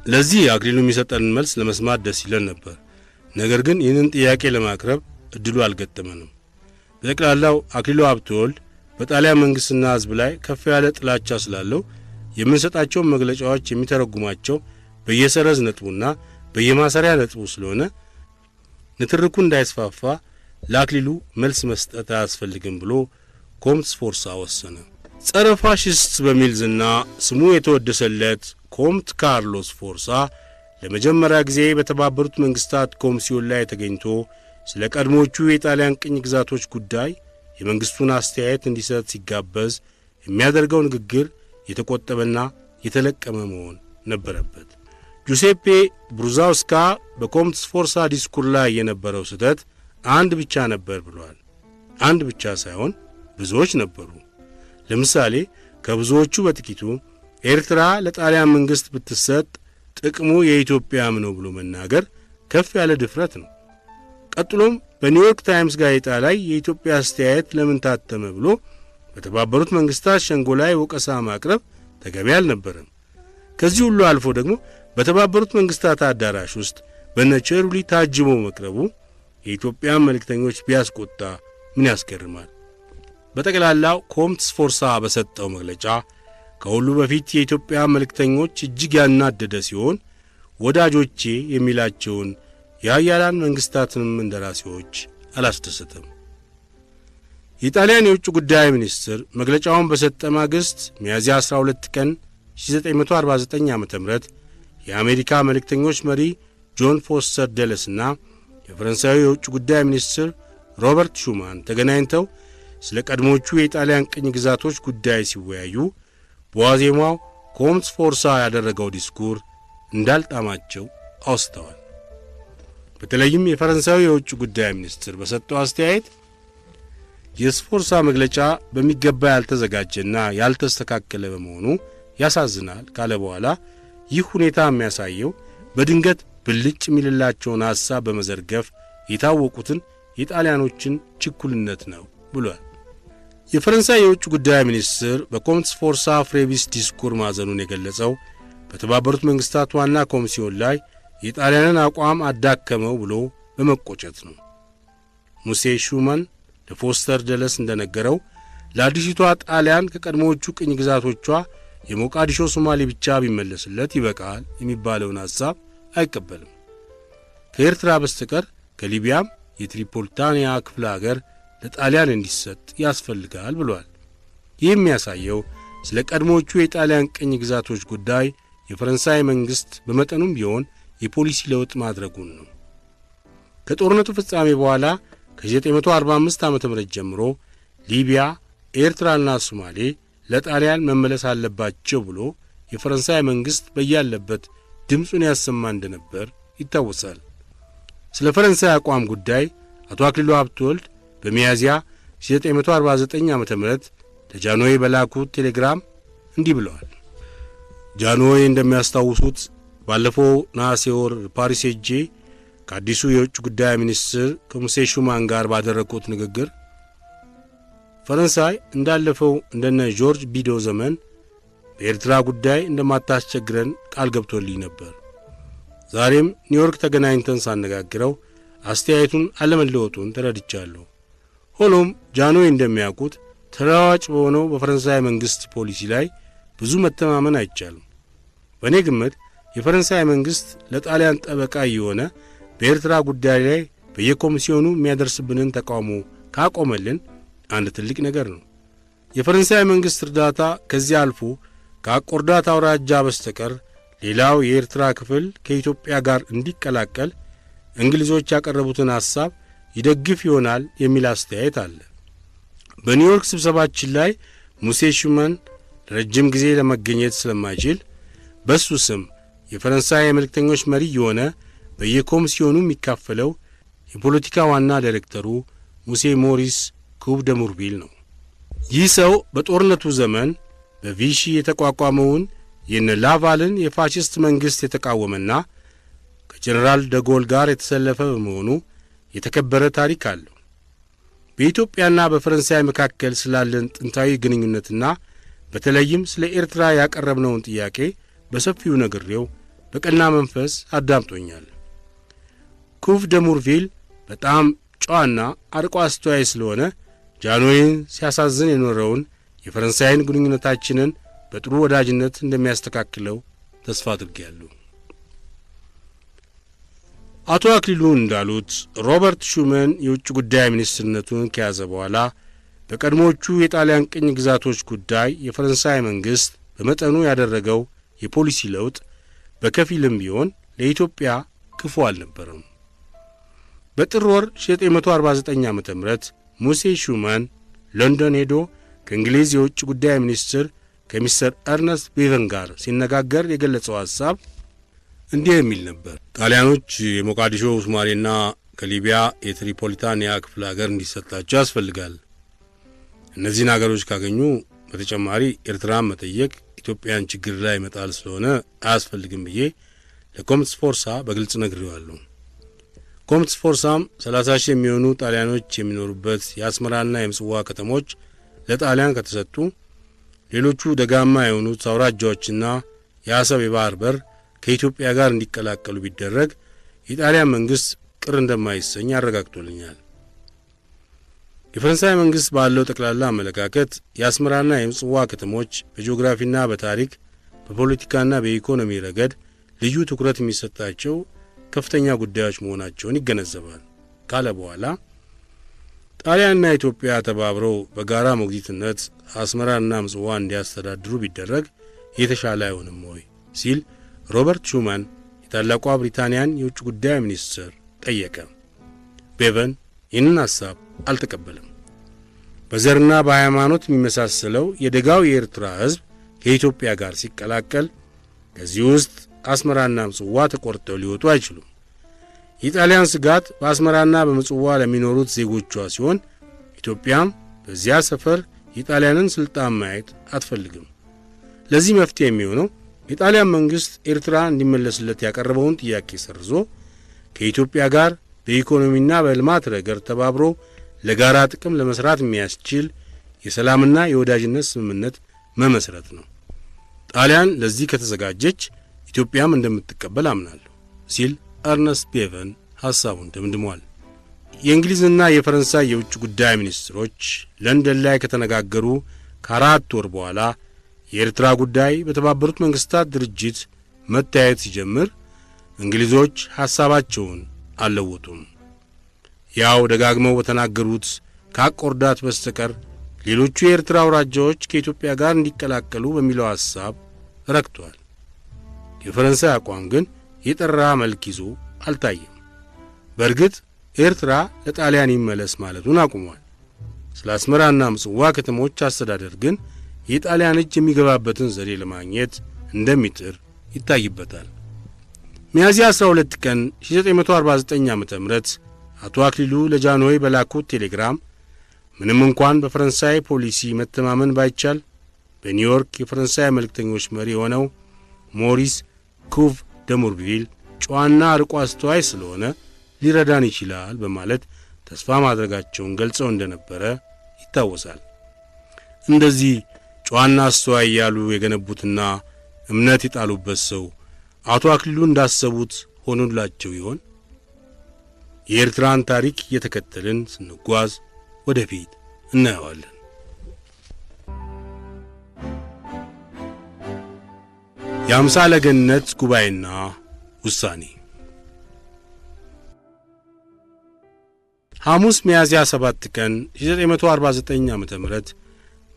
ለዚህ አክሊሉ የሚሰጠንን መልስ ለመስማት ደስ ይለን ነበር። ነገር ግን ይህንን ጥያቄ ለማቅረብ እድሉ አልገጠመንም። በጠቅላላው አክሊሉ ሀብተወልድ በጣሊያን መንግስትና ሕዝብ ላይ ከፍ ያለ ጥላቻ ስላለው የምንሰጣቸውን መግለጫዎች የሚተረጉማቸው በየሰረዝ ነጥቡና በየማሰሪያ ነጥቡ ስለሆነ ንትርኩ እንዳይስፋፋ ለአክሊሉ መልስ መስጠት አያስፈልግም ብሎ ኮምት ስፎርሳ ወሰነ። ጸረ ፋሽስት በሚል ዝና ስሙ የተወደሰለት ኮምት ካርሎስ ስፎርሳ ለመጀመሪያ ጊዜ በተባበሩት መንግስታት ኮሚሲዮን ላይ ተገኝቶ ስለ ቀድሞቹ የጣሊያን ቅኝ ግዛቶች ጉዳይ የመንግስቱን አስተያየት እንዲሰጥ ሲጋበዝ የሚያደርገው ንግግር የተቆጠበና የተለቀመ መሆን ነበረበት። ጁሴፔ ብሩዛውስካ በኮምት ስፎርሳ ዲስኩር ላይ የነበረው ስህተት አንድ ብቻ ነበር ብሏል። አንድ ብቻ ሳይሆን ብዙዎች ነበሩ። ለምሳሌ ከብዙዎቹ በጥቂቱ ኤርትራ ለጣሊያን መንግስት ብትሰጥ ጥቅሙ የኢትዮጵያም ነው ብሎ መናገር ከፍ ያለ ድፍረት ነው። ቀጥሎም በኒውዮርክ ታይምስ ጋዜጣ ላይ የኢትዮጵያ አስተያየት ለምን ታተመ ብሎ በተባበሩት መንግስታት ሸንጎ ላይ ወቀሳ ማቅረብ ተገቢ አልነበረም። ከዚህ ሁሉ አልፎ ደግሞ በተባበሩት መንግስታት አዳራሽ ውስጥ በነቸሩሊ ታጅቦ መቅረቡ የኢትዮጵያን መልእክተኞች ቢያስቆጣ ምን ያስገርማል? በጠቅላላው ኮምት ስፎርሳ በሰጠው መግለጫ ከሁሉ በፊት የኢትዮጵያ መልእክተኞች እጅግ ያናደደ ሲሆን ወዳጆቼ የሚላቸውን የኃያላን መንግስታትንም እንደራሴዎች አላስደሰተም። የጣሊያን የውጭ ጉዳይ ሚኒስትር መግለጫውን በሰጠ ማግስት ሚያዝያ 12 ቀን 1949 ዓ.ም የአሜሪካ መልእክተኞች መሪ ጆን ፎስተር ደለስና የፈረንሳዊ የውጭ ጉዳይ ሚኒስትር ሮበርት ሹማን ተገናኝተው ስለ ቀድሞቹ የጣሊያን ቅኝ ግዛቶች ጉዳይ ሲወያዩ በዋዜማው ኮምት ስፎርሳ ያደረገው ዲስኩር እንዳልጣማቸው አውስተዋል። በተለይም የፈረንሳዊ የውጭ ጉዳይ ሚኒስትር በሰጠው አስተያየት የስፎርሳ መግለጫ በሚገባ ያልተዘጋጀና ያልተስተካከለ በመሆኑ ያሳዝናል ካለ በኋላ ይህ ሁኔታ የሚያሳየው በድንገት ብልጭ የሚልላቸውን ሐሳብ በመዘርገፍ የታወቁትን የጣሊያኖችን ችኩልነት ነው ብሏል። የፈረንሳይ የውጭ ጉዳይ ሚኒስትር በኮምት ስፎርሳ ፍሬቢስ ዲስኩር ማዘኑን የገለጸው በተባበሩት መንግስታት ዋና ኮሚሲዮን ላይ የጣሊያንን አቋም አዳከመው ብሎ በመቆጨት ነው። ሙሴ ሹማን ለፎስተር ደለስ እንደነገረው ለአዲሲቷ ጣሊያን ከቀድሞዎቹ ቅኝ ግዛቶቿ የሞቃዲሾ ሶማሌ ብቻ ቢመለስለት ይበቃል የሚባለውን ሐሳብ አይቀበልም። ከኤርትራ በስተቀር ከሊቢያም የትሪፖሊታንያ ክፍለ ሀገር ለጣሊያን እንዲሰጥ ያስፈልጋል ብሏል። ይህ የሚያሳየው ስለ ቀድሞዎቹ የጣሊያን ቅኝ ግዛቶች ጉዳይ የፈረንሳይ መንግስት በመጠኑም ቢሆን የፖሊሲ ለውጥ ማድረጉን ነው። ከጦርነቱ ፍጻሜ በኋላ ከ1945 ዓ.ም ጀምሮ ሊቢያ፣ ኤርትራና ሶማሌ ለጣሊያን መመለስ አለባቸው ብሎ የፈረንሳይ መንግስት በያለበት ድምፁን ያሰማ እንደነበር ይታወሳል። ስለ ፈረንሳይ አቋም ጉዳይ አቶ አክሊሉ ሀብተወልድ በሚያዝያ 1949 ዓ.ም ለጃንሆይ በላኩት ቴሌግራም እንዲህ ብለዋል። ጃንሆይ እንደሚያስታውሱት ባለፈው ነሐሴ ወር ፓሪስ ሄጄ ከአዲሱ የውጭ ጉዳይ ሚኒስትር ከሙሴ ሹማን ጋር ባደረግኩት ንግግር ፈረንሳይ እንዳለፈው እንደነ ጆርጅ ቢዶ ዘመን በኤርትራ ጉዳይ እንደማታስቸግረን ቃል ገብቶልኝ ነበር። ዛሬም ኒውዮርክ ተገናኝተን ሳነጋግረው አስተያየቱን አለመለወጡን ተረድቻለሁ። ሆኖም ጃንሆይ እንደሚያውቁት ተለዋዋጭ በሆነው በፈረንሳይ መንግስት ፖሊሲ ላይ ብዙ መተማመን አይቻልም። በእኔ ግምት የፈረንሳይ መንግስት ለጣሊያን ጠበቃ የሆነ በኤርትራ ጉዳይ ላይ በየኮሚሲዮኑ የሚያደርስብንን ተቃውሞ ካቆመልን አንድ ትልቅ ነገር ነው። የፈረንሳይ መንግስት እርዳታ ከዚህ አልፎ ከአቆርዳት አውራጃ በስተቀር ሌላው የኤርትራ ክፍል ከኢትዮጵያ ጋር እንዲቀላቀል እንግሊዞች ያቀረቡትን ሐሳብ ይደግፍ ይሆናል የሚል አስተያየት አለ። በኒውዮርክ ስብሰባችን ላይ ሙሴ ሹማን ለረጅም ጊዜ ለመገኘት ስለማይችል በሱ ስም የፈረንሳይ የመልእክተኞች መሪ የሆነ በየኮሚሲዮኑ የሚካፈለው የፖለቲካ ዋና ዳይሬክተሩ ሙሴ ሞሪስ ኩቭ ደሙርቪል ነው። ይህ ሰው በጦርነቱ ዘመን በቪሺ የተቋቋመውን የነ ላቫልን የፋሽስት መንግሥት የተቃወመና ከጀነራል ደጎል ጋር የተሰለፈ በመሆኑ የተከበረ ታሪክ አለው። በኢትዮጵያና በፈረንሳይ መካከል ስላለን ጥንታዊ ግንኙነትና በተለይም ስለ ኤርትራ ያቀረብነውን ጥያቄ በሰፊው ነግሬው በቀና መንፈስ አዳምጦኛል። ኩቭ ደሙርቪል በጣም ጨዋና አርቆ አስተዋይ ስለሆነ ጃንሆይን ሲያሳዝን የኖረውን የፈረንሳይን ግንኙነታችንን በጥሩ ወዳጅነት እንደሚያስተካክለው ተስፋ አድርጌያለሁ። አቶ አክሊሉ እንዳሉት ሮበርት ሹመን የውጭ ጉዳይ ሚኒስትርነቱን ከያዘ በኋላ በቀድሞቹ የጣሊያን ቅኝ ግዛቶች ጉዳይ የፈረንሳይ መንግሥት በመጠኑ ያደረገው የፖሊሲ ለውጥ በከፊልም ቢሆን ለኢትዮጵያ ክፉ አልነበረም። በጥር ወር 1949 ዓ.ም ሙሴ ሹመን ለንደን ሄዶ ከእንግሊዝ የውጭ ጉዳይ ሚኒስትር ከሚስተር ኤርነስት ቤቨን ጋር ሲነጋገር የገለጸው ሐሳብ እንዲህ የሚል ነበር። ጣሊያኖች የሞቃዲሾ ሶማሌና ከሊቢያ የትሪፖሊታንያ ክፍለ ሀገር እንዲሰጣቸው ያስፈልጋል። እነዚህን አገሮች ካገኙ በተጨማሪ ኤርትራን መጠየቅ ኢትዮጵያን ችግር ላይ መጣል ስለሆነ አያስፈልግም ብዬ ለኮምስ ፎርሳ በግልጽ ነግሬዋለሁ። ኮምስ ፎርሳም 30 ሺህ የሚሆኑ ጣሊያኖች የሚኖሩበት የአስመራና የምጽዋ ከተሞች ለጣሊያን ከተሰጡ ሌሎቹ ደጋማ የሆኑት አውራጃዎችና የአሰብ የባህር በር ከኢትዮጵያ ጋር እንዲቀላቀሉ ቢደረግ የጣሊያን መንግሥት ቅር እንደማይሰኝ አረጋግጦልኛል። የፈረንሳይ መንግሥት ባለው ጠቅላላ አመለካከት የአስመራና የምጽዋ ከተሞች በጂኦግራፊና በታሪክ በፖለቲካና በኢኮኖሚ ረገድ ልዩ ትኩረት የሚሰጣቸው ከፍተኛ ጉዳዮች መሆናቸውን ይገነዘባል ካለ በኋላ ጣሊያንና ኢትዮጵያ ተባብረው በጋራ ሞግዚትነት አስመራና ምጽዋ እንዲያስተዳድሩ ቢደረግ የተሻለ አይሆንም ወይ ሲል ሮበርት ሹመን የታላቋ ብሪታንያን የውጭ ጉዳይ ሚኒስትር ጠየቀ። ቤቨን ይህንን ሐሳብ አልተቀበለም። በዘርና በሃይማኖት የሚመሳሰለው የደጋው የኤርትራ ሕዝብ ከኢትዮጵያ ጋር ሲቀላቀል ከዚህ ውስጥ አስመራና ምጽዋ ተቆርጠው ሊወጡ አይችሉም። የጣሊያን ስጋት በአስመራና በምጽዋ ለሚኖሩት ዜጎቿ ሲሆን ኢትዮጵያም በዚያ ሰፈር የጣሊያንን ስልጣን ማየት አትፈልግም። ለዚህ መፍትሄ የሚሆነው የጣሊያን መንግሥት ኤርትራ እንዲመለስለት ያቀረበውን ጥያቄ ሰርዞ ከኢትዮጵያ ጋር በኢኮኖሚና በልማት ረገድ ተባብሮ ለጋራ ጥቅም ለመስራት የሚያስችል የሰላምና የወዳጅነት ስምምነት መመስረት ነው። ጣሊያን ለዚህ ከተዘጋጀች ኢትዮጵያም እንደምትቀበል አምናለሁ ሲል ኤርነስት ቤቨን ሐሳቡን ደምድሟል። የእንግሊዝና የፈረንሳይ የውጭ ጉዳይ ሚኒስትሮች ለንደን ላይ ከተነጋገሩ ከ4 ወር በኋላ የኤርትራ ጉዳይ በተባበሩት መንግሥታት ድርጅት መታየት ሲጀምር እንግሊዞች ሐሳባቸውን አልለወጡም። ያው ደጋግመው በተናገሩት ከአቆርዳት በስተቀር ሌሎቹ የኤርትራ አውራጃዎች ከኢትዮጵያ ጋር እንዲቀላቀሉ በሚለው ሐሳብ ረክቷል። የፈረንሳይ አቋም ግን የጠራ መልክ ይዞ አልታየም። በእርግጥ ኤርትራ ለጣሊያን ይመለስ ማለቱን አቁሟል። ስለ አስመራና ምጽዋ ከተሞች አስተዳደር ግን የጣሊያን እጅ የሚገባበትን ዘዴ ለማግኘት እንደሚጥር ይታይበታል። ሚያዝያ 12 ቀን 1949 ዓ.ም አቶ አክሊሉ ለጃንሆይ በላኩት ቴሌግራም ምንም እንኳን በፈረንሳይ ፖሊሲ መተማመን ባይቻል በኒውዮርክ የፈረንሳይ መልእክተኞች መሪ የሆነው ሞሪስ ኩቭ ደሙርቪል ጨዋና አርቆ አስተዋይ ስለሆነ ሊረዳን ይችላል በማለት ተስፋ ማድረጋቸውን ገልጸው እንደነበረ ይታወሳል። እንደዚህ ጨዋና አስተዋይ ያሉ የገነቡትና እምነት የጣሉበት ሰው አቶ አክሊሉ እንዳሰቡት ሆኖላቸው ይሆን? የኤርትራን ታሪክ እየተከተልን ስንጓዝ ወደፊት እናየዋለን። የአምሳለ ገነት ጉባኤና ውሳኔ ሐሙስ ሚያዝያ 7 ቀን 1949 ዓ.ም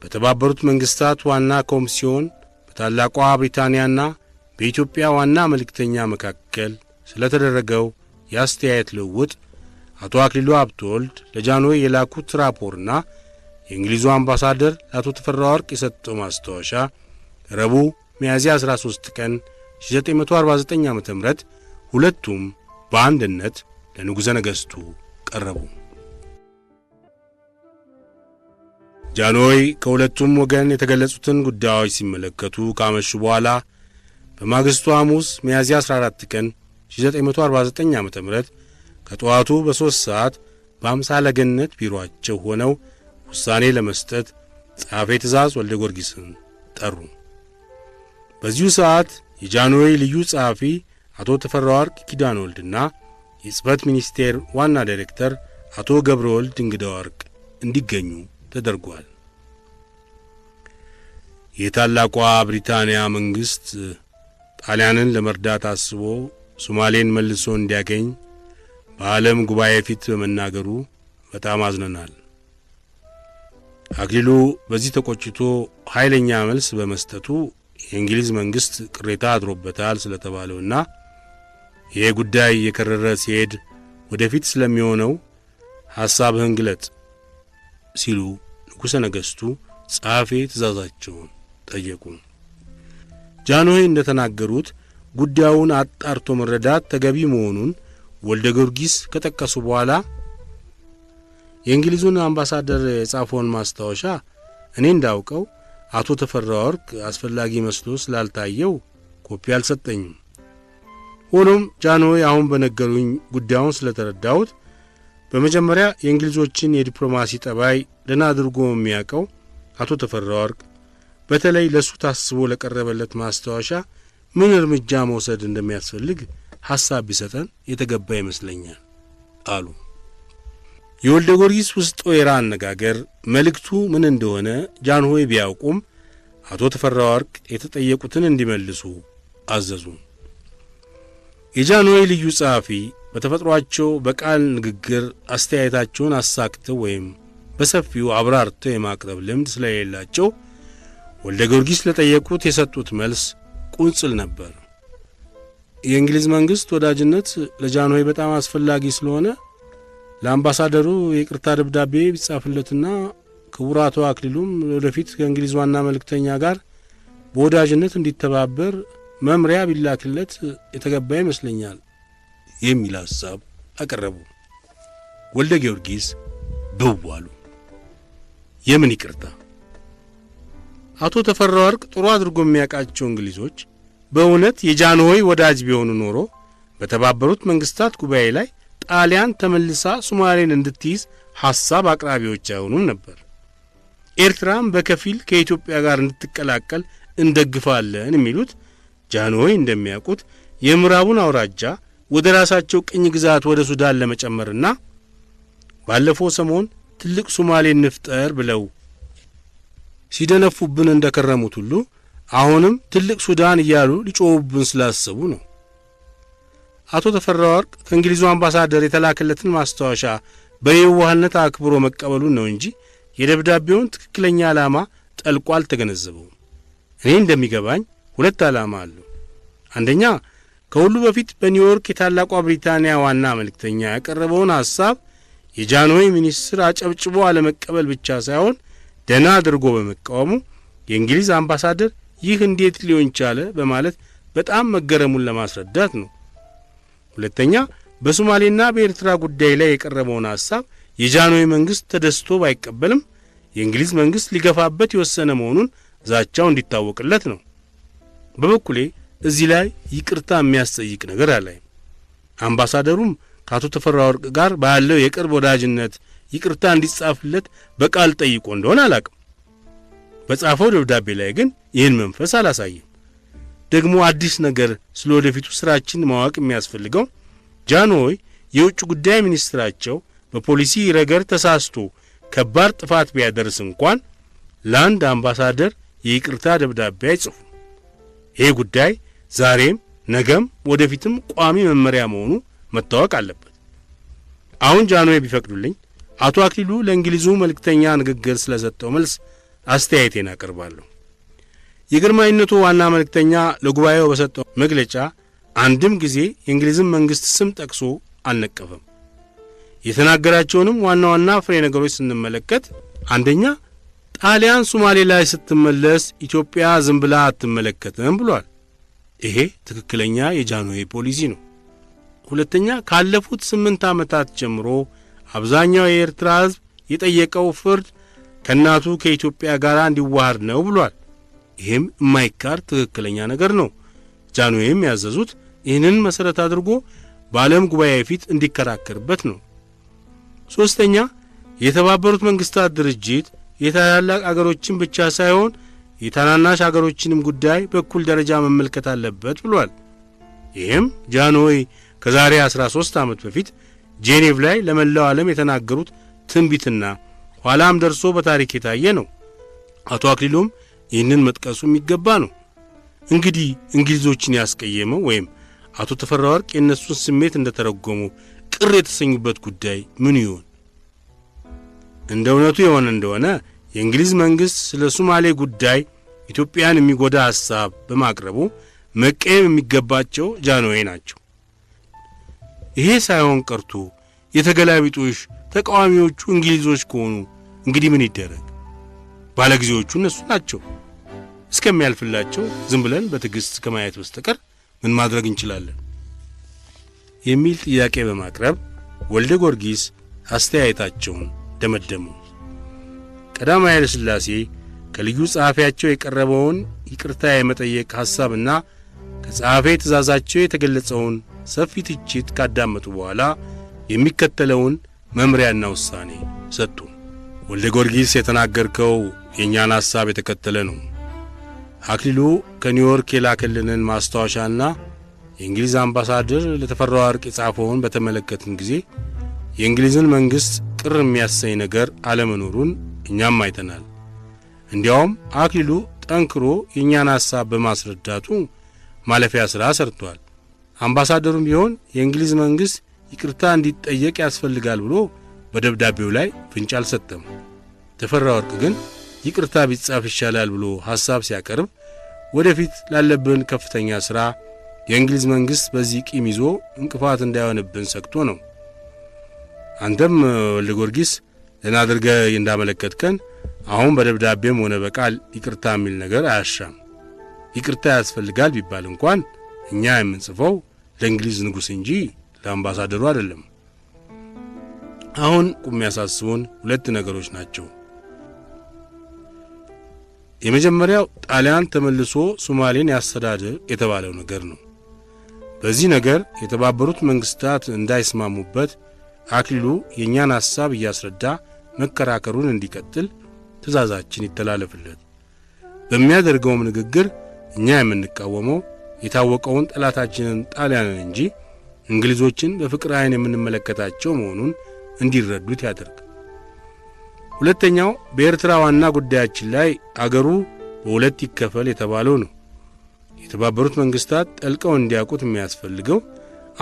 በተባበሩት መንግሥታት ዋና ኮሚስዮን በታላቋ ብሪታንያና በኢትዮጵያ ዋና መልእክተኛ መካከል ስለተደረገው የአስተያየት ልውውጥ አቶ አክሊሉ ሀብተወልድ ለጃንሆይ የላኩት ራፖርና የእንግሊዙ አምባሳደር ለአቶ ተፈራ ወርቅ የሰጠው ማስታወሻ ረቡዕ ሚያዝያ 13 ቀን 1949 ዓ.ም ሁለቱም በአንድነት ለንጉሠ ነገሥቱ ቀረቡ። ጃንሆይ ከሁለቱም ወገን የተገለጹትን ጉዳዮች ሲመለከቱ ካመሹ በኋላ በማግስቱ ሐሙስ ሚያዝያ 14 ቀን 1949 ዓ.ም ከጠዋቱ በ3 ሰዓት በአምሳለ ገነት ቢሮአቸው ሆነው ውሳኔ ለመስጠት ጸሐፌ ትእዛዝ ወልደ ጊዮርጊስን ጠሩ። በዚሁ ሰዓት የጃንሆይ ልዩ ጸሐፊ አቶ ተፈራ ወርቅ ኪዳነ ወልድና የጽሕፈት ሚኒስቴር ዋና ዳይሬክተር አቶ ገብረ ወልድ እንግዳ ወርቅ እንዲገኙ ተደርጓል። የታላቋ ብሪታንያ መንግሥት ጣሊያንን ለመርዳት አስቦ ሶማሌን መልሶ እንዲያገኝ በዓለም ጉባኤ ፊት በመናገሩ በጣም አዝነናል። አክሊሉ በዚህ ተቆጭቶ ኃይለኛ መልስ በመስጠቱ የእንግሊዝ መንግሥት ቅሬታ አድሮበታል ስለተባለውና ይሄ ጉዳይ የከረረ ሲሄድ ወደፊት ስለሚሆነው ሐሳብህን ግለጥ ሲሉ ንጉሠ ነገሥቱ ጸሐፌ ትእዛዛቸውን ጠየቁ። ጃንሆይ እንደተናገሩት ጉዳዩን አጣርቶ መረዳት ተገቢ መሆኑን ወልደ ጊዮርጊስ ከጠቀሱ በኋላ የእንግሊዙን አምባሳደር የጻፈውን ማስታወሻ እኔ እንዳውቀው አቶ ተፈራ ወርቅ አስፈላጊ መስሎ ስላልታየው ኮፒ አልሰጠኝም። ሆኖም ጃንሆይ አሁን በነገሩኝ ጉዳዩን ስለተረዳሁት በመጀመሪያ የእንግሊዞችን የዲፕሎማሲ ጠባይ ደህና አድርጎ የሚያውቀው አቶ ተፈራ ወርቅ በተለይ ለሱ ታስቦ ለቀረበለት ማስታወሻ ምን እርምጃ መውሰድ እንደሚያስፈልግ ሐሳብ ቢሰጠን የተገባ ይመስለኛል አሉ። የወልደ ጊዮርጊስ ውስጥ ወይራ አነጋገር መልእክቱ ምን እንደሆነ ጃንሆይ ቢያውቁም አቶ ተፈራ ወርቅ የተጠየቁትን እንዲመልሱ አዘዙ። የጃንሆይ ልዩ ጸሐፊ በተፈጥሯቸው በቃል ንግግር አስተያየታቸውን አሳክተው ወይም በሰፊው አብራርተው የማቅረብ ልምድ ስለሌላቸው ወልደ ጊዮርጊስ ለጠየቁት የሰጡት መልስ ቁንጽል ነበር። የእንግሊዝ መንግሥት ወዳጅነት ለጃንሆይ በጣም አስፈላጊ ስለሆነ ለአምባሳደሩ የይቅርታ ደብዳቤ ቢጻፍለትና ክቡር አቶ አክሊሉም ወደፊት ከእንግሊዝ ዋና መልእክተኛ ጋር በወዳጅነት እንዲተባበር መምሪያ ቢላክለት የተገባ ይመስለኛል የሚል ሐሳብ አቀረቡ። ወልደ ጊዮርጊስ በዋሉ። የምን ይቅርታ? አቶ ተፈራ ወርቅ ጥሩ አድርጎ የሚያውቃቸው እንግሊዞች በእውነት የጃንሆይ ወዳጅ ቢሆኑ ኖሮ በተባበሩት መንግስታት ጉባኤ ላይ ጣሊያን ተመልሳ ሶማሌን እንድትይዝ ሐሳብ አቅራቢዎች አይሆኑም ነበር። ኤርትራም በከፊል ከኢትዮጵያ ጋር እንድትቀላቀል እንደግፋለን የሚሉት ጃንሆይ እንደሚያውቁት የምዕራቡን አውራጃ ወደ ራሳቸው ቅኝ ግዛት ወደ ሱዳን ለመጨመርና ባለፈው ሰሞን ትልቅ ሶማሌን ንፍጠር ብለው ሲደነፉብን እንደከረሙት ሁሉ አሁንም ትልቅ ሱዳን እያሉ ሊጮውብን ስላሰቡ ነው። አቶ ተፈራ ወርቅ ከእንግሊዙ አምባሳደር የተላከለትን ማስታወሻ በየዋህነት አክብሮ መቀበሉን ነው እንጂ የደብዳቤውን ትክክለኛ ዓላማ ጠልቆ አልተገነዘበውም። እኔ እንደሚገባኝ ሁለት ዓላማ አለው። አንደኛ፣ ከሁሉ በፊት በኒውዮርክ የታላቋ ብሪታንያ ዋና መልእክተኛ ያቀረበውን ሐሳብ የጃንሆይ ሚኒስትር አጨብጭቦ አለመቀበል ብቻ ሳይሆን ደህና አድርጎ በመቃወሙ የእንግሊዝ አምባሳደር ይህ እንዴት ሊሆን ቻለ በማለት በጣም መገረሙን ለማስረዳት ነው። ሁለተኛ፣ በሶማሌና በኤርትራ ጉዳይ ላይ የቀረበውን ሐሳብ የጃንሆይ መንግሥት ተደስቶ ባይቀበልም የእንግሊዝ መንግሥት ሊገፋበት የወሰነ መሆኑን ዛቻው እንዲታወቅለት ነው። በበኩሌ እዚህ ላይ ይቅርታ የሚያስጠይቅ ነገር አላይም። አምባሳደሩም ከአቶ ተፈራ ወርቅ ጋር ባለው የቅርብ ወዳጅነት ይቅርታ እንዲጻፍለት በቃል ጠይቆ እንደሆነ አላቅም። በጻፈው ደብዳቤ ላይ ግን ይህን መንፈስ አላሳየም። ደግሞ አዲስ ነገር ስለ ወደፊቱ ስራችን ማወቅ የሚያስፈልገው ጃንሆይ የውጭ ጉዳይ ሚኒስትራቸው በፖሊሲ ረገድ ተሳስቶ ከባድ ጥፋት ቢያደርስ እንኳን ለአንድ አምባሳደር የይቅርታ ደብዳቤ አይጽፉም። ይሄ ጉዳይ ዛሬም ነገም ወደፊትም ቋሚ መመሪያ መሆኑ መታወቅ አለበት። አሁን ጃንሆይ ቢፈቅዱልኝ አቶ አክሊሉ ለእንግሊዙ መልእክተኛ ንግግር ስለሰጠው መልስ አስተያየቴን አቀርባለሁ። የግርማዊነቱ ዋና መልእክተኛ ለጉባኤው በሰጠው መግለጫ አንድም ጊዜ የእንግሊዝን መንግሥት ስም ጠቅሶ አልነቀፈም። የተናገራቸውንም ዋና ዋና ፍሬ ነገሮች ስንመለከት አንደኛ፣ ጣሊያን ሶማሌ ላይ ስትመለስ ኢትዮጵያ ዝም ብላ አትመለከትም ብሏል። ይሄ ትክክለኛ የጃንሆይ ፖሊሲ ነው። ሁለተኛ፣ ካለፉት 8 ዓመታት ጀምሮ አብዛኛው የኤርትራ ሕዝብ የጠየቀው ፍርድ ከእናቱ ከኢትዮጵያ ጋር እንዲዋሃድ ነው ብሏል። ይህም የማይካድ ትክክለኛ ነገር ነው። ጃንሆይም ያዘዙት ይህንን መሠረት አድርጎ በዓለም ጉባኤ ፊት እንዲከራከርበት ነው። ሦስተኛ፣ የተባበሩት መንግሥታት ድርጅት የታላላቅ አገሮችን ብቻ ሳይሆን የታናናሽ አገሮችንም ጉዳይ በኩል ደረጃ መመልከት አለበት ብሏል። ይህም ጃንሆይ ከዛሬ 13 ዓመት በፊት ጄኔቭ ላይ ለመላው ዓለም የተናገሩት ትንቢትና ኋላም ደርሶ በታሪክ የታየ ነው። አቶ አክሊሉም ይህንን መጥቀሱ የሚገባ ነው። እንግዲህ እንግሊዞችን ያስቀየመው ወይም አቶ ተፈራ ወርቅ የእነሱን ስሜት እንደተረጎሙ ቅር የተሰኙበት ጉዳይ ምን ይሆን? እንደ እውነቱ የሆነ እንደሆነ የእንግሊዝ መንግሥት ስለ ሶማሌ ጉዳይ ኢትዮጵያን የሚጎዳ ሐሳብ በማቅረቡ መቀየም የሚገባቸው ጃንሆይ ናቸው። ይሄ ሳይሆን ቀርቶ የተገላቢጦሽ ተቃዋሚዎቹ እንግሊዞች ከሆኑ እንግዲህ ምን ይደረግ? ባለጊዜዎቹ እነሱ ናቸው። እስከሚያልፍላቸው ዝም ብለን በትዕግሥት ከማየት በስተቀር ምን ማድረግ እንችላለን? የሚል ጥያቄ በማቅረብ ወልደ ጊዮርጊስ አስተያየታቸውን ደመደሙ። ቀዳማዊ ኃይለ ሥላሴ ከልዩ ጸሐፊያቸው የቀረበውን ይቅርታ የመጠየቅ ሐሳብና ከጸሐፌ ትእዛዛቸው የተገለጸውን ሰፊ ትችት ካዳመጡ በኋላ የሚከተለውን መምሪያና ውሳኔ ሰጡ። ወልደ ጊዮርጊስ የተናገርከው የእኛን ሐሳብ የተከተለ ነው። አክሊሉ ከኒውዮርክ የላከልንን ማስታወሻና የእንግሊዝ አምባሳደር ለተፈራ ወርቅ የጻፈውን በተመለከትን ጊዜ የእንግሊዝን መንግሥት ቅር የሚያሰኝ ነገር አለመኖሩን እኛም አይተናል። እንዲያውም አክሊሉ ጠንክሮ የእኛን ሐሳብ በማስረዳቱ ማለፊያ ሥራ ሰርቷል። አምባሳደሩም ቢሆን የእንግሊዝ መንግሥት ይቅርታ እንዲጠየቅ ያስፈልጋል ብሎ በደብዳቤው ላይ ፍንጭ አልሰጠም። ተፈራ ወርቅ ግን ይቅርታ ቢጻፍ ይሻላል ብሎ ሐሳብ ሲያቀርብ ወደፊት ላለብን ከፍተኛ ሥራ የእንግሊዝ መንግሥት በዚህ ቂም ይዞ እንቅፋት እንዳይሆንብን ሰግቶ ነው። አንተም ወልደ ጊዮርጊስ ደህና አድርገህ እንዳመለከትከን አሁን በደብዳቤም ሆነ በቃል ይቅርታ የሚል ነገር አያሻም። ይቅርታ ያስፈልጋል ቢባል እንኳን እኛ የምንጽፈው ለእንግሊዝ ንጉሥ እንጂ ለአምባሳደሩ አይደለም። አሁን ቁም ያሳስቡን ሁለት ነገሮች ናቸው። የመጀመሪያው ጣሊያን ተመልሶ ሶማሌን ያስተዳድር የተባለው ነገር ነው። በዚህ ነገር የተባበሩት መንግሥታት እንዳይስማሙበት አክሊሉ የእኛን ሐሳብ እያስረዳ መከራከሩን እንዲቀጥል ትእዛዛችን ይተላለፍለት። በሚያደርገውም ንግግር እኛ የምንቃወመው የታወቀውን ጠላታችንን ጣሊያንን እንጂ እንግሊዞችን በፍቅር ዓይን የምንመለከታቸው መሆኑን እንዲረዱት ያደርግ። ሁለተኛው በኤርትራ ዋና ጉዳያችን ላይ አገሩ በሁለት ይከፈል የተባለው ነው። የተባበሩት መንግሥታት ጠልቀው እንዲያውቁት የሚያስፈልገው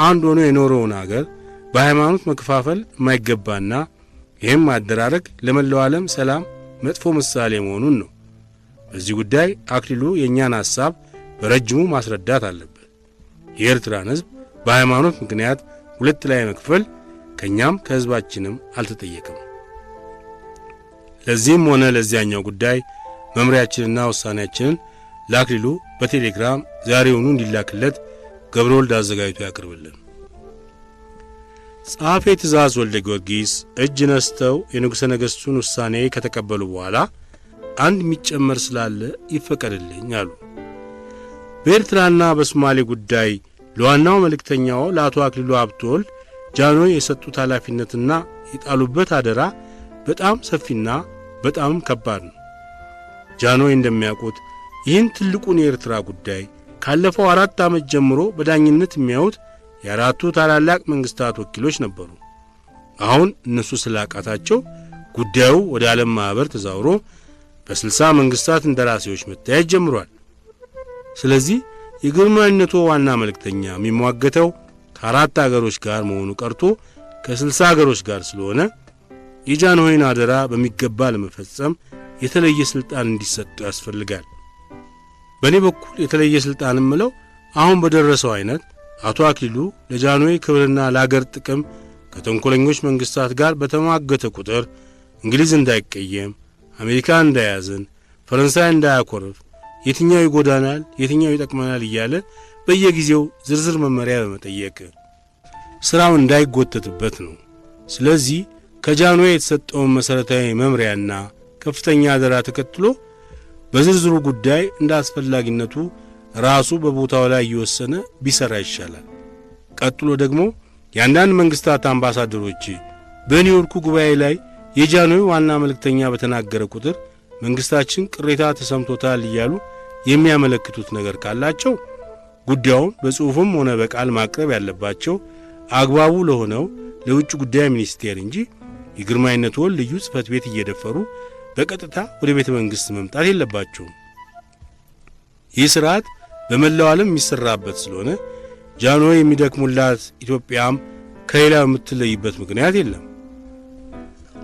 አንድ ሆኖ የኖረውን አገር በሃይማኖት መከፋፈል የማይገባና ይህም ማደራረግ ለመላው ዓለም ሰላም መጥፎ ምሳሌ መሆኑን ነው። በዚህ ጉዳይ አክሊሉ የእኛን ሐሳብ በረጅሙ ማስረዳት አለበት። የኤርትራን ሕዝብ በሃይማኖት ምክንያት ሁለት ላይ መክፈል ከእኛም ከሕዝባችንም አልተጠየቅም። ለዚህም ሆነ ለዚያኛው ጉዳይ መምሪያችንና ውሳኔያችንን ለአክሊሉ በቴሌግራም ዛሬውኑ እንዲላክለት ገብረ ወልድ አዘጋጅቶ ያቅርብልን። ጸሐፌ ትእዛዝ ወልደ ጊዮርጊስ እጅ ነስተው የንጉሠ ነገሥቱን ውሳኔ ከተቀበሉ በኋላ አንድ የሚጨመር ስላለ ይፈቀድልኝ አሉ። በኤርትራና በሶማሌ ጉዳይ ለዋናው መልእክተኛው ለአቶ አክሊሉ ሀብተወልድ ጃንሆይ የሰጡት ኃላፊነትና የጣሉበት አደራ በጣም ሰፊና በጣም ከባድ ነው። ጃንሆይ እንደሚያውቁት ይህን ትልቁን የኤርትራ ጉዳይ ካለፈው 4 ዓመት ጀምሮ በዳኝነት የሚያዩት የአራቱ ታላላቅ መንግሥታት ወኪሎች ነበሩ። አሁን እነሱ ስላቃታቸው ጉዳዩ ወደ ዓለም ማኅበር ተዛውሮ በ60 መንግሥታት እንደራሴዎች መታየት ጀምሯል። ስለዚህ የግርማዊነቱ ዋና መልእክተኛ የሚሟገተው ከአራት አገሮች ጋር መሆኑ ቀርቶ ከ60 አገሮች ጋር ስለሆነ የጃንሆይን አደራ በሚገባ ለመፈጸም የተለየ ሥልጣን እንዲሰጠው ያስፈልጋል። በእኔ በኩል የተለየ ሥልጣን እምለው አሁን በደረሰው አይነት አቶ አክሊሉ ለጃንሆይ ክብርና ለአገር ጥቅም ከተንኮለኞች መንግሥታት ጋር በተሟገተ ቁጥር እንግሊዝ እንዳይቀየም፣ አሜሪካ እንዳያዝን፣ ፈረንሳይ እንዳያኮርፍ፣ የትኛው ይጎዳናል፣ የትኛው ይጠቅመናል እያለ በየጊዜው ዝርዝር መመሪያ በመጠየቅ ሥራው እንዳይጎተትበት ነው። ስለዚህ ከጃንሆይ የተሰጠውን መሠረታዊ መምሪያና ከፍተኛ አደራ ተከትሎ በዝርዝሩ ጉዳይ እንደ አስፈላጊነቱ ራሱ በቦታው ላይ እየወሰነ ቢሰራ ይሻላል። ቀጥሎ ደግሞ የአንዳንድ መንግስታት አምባሳደሮች በኒውዮርኩ ጉባኤ ላይ የጃንሆይ ዋና መልእክተኛ በተናገረ ቁጥር መንግስታችን ቅሬታ ተሰምቶታል እያሉ የሚያመለክቱት ነገር ካላቸው ጉዳዩን በጽሑፍም ሆነ በቃል ማቅረብ ያለባቸው አግባቡ ለሆነው ለውጭ ጉዳይ ሚኒስቴር እንጂ የግርማዊነትዎን ልዩ ጽሕፈት ቤት እየደፈሩ በቀጥታ ወደ ቤተ መንግሥት መምጣት የለባቸውም። ይህ ሥርዓት በመላው ዓለም የሚሠራበት ስለሆነ ጃንሆይ የሚደክሙላት ኢትዮጵያም ከሌላው የምትለይበት ምክንያት የለም።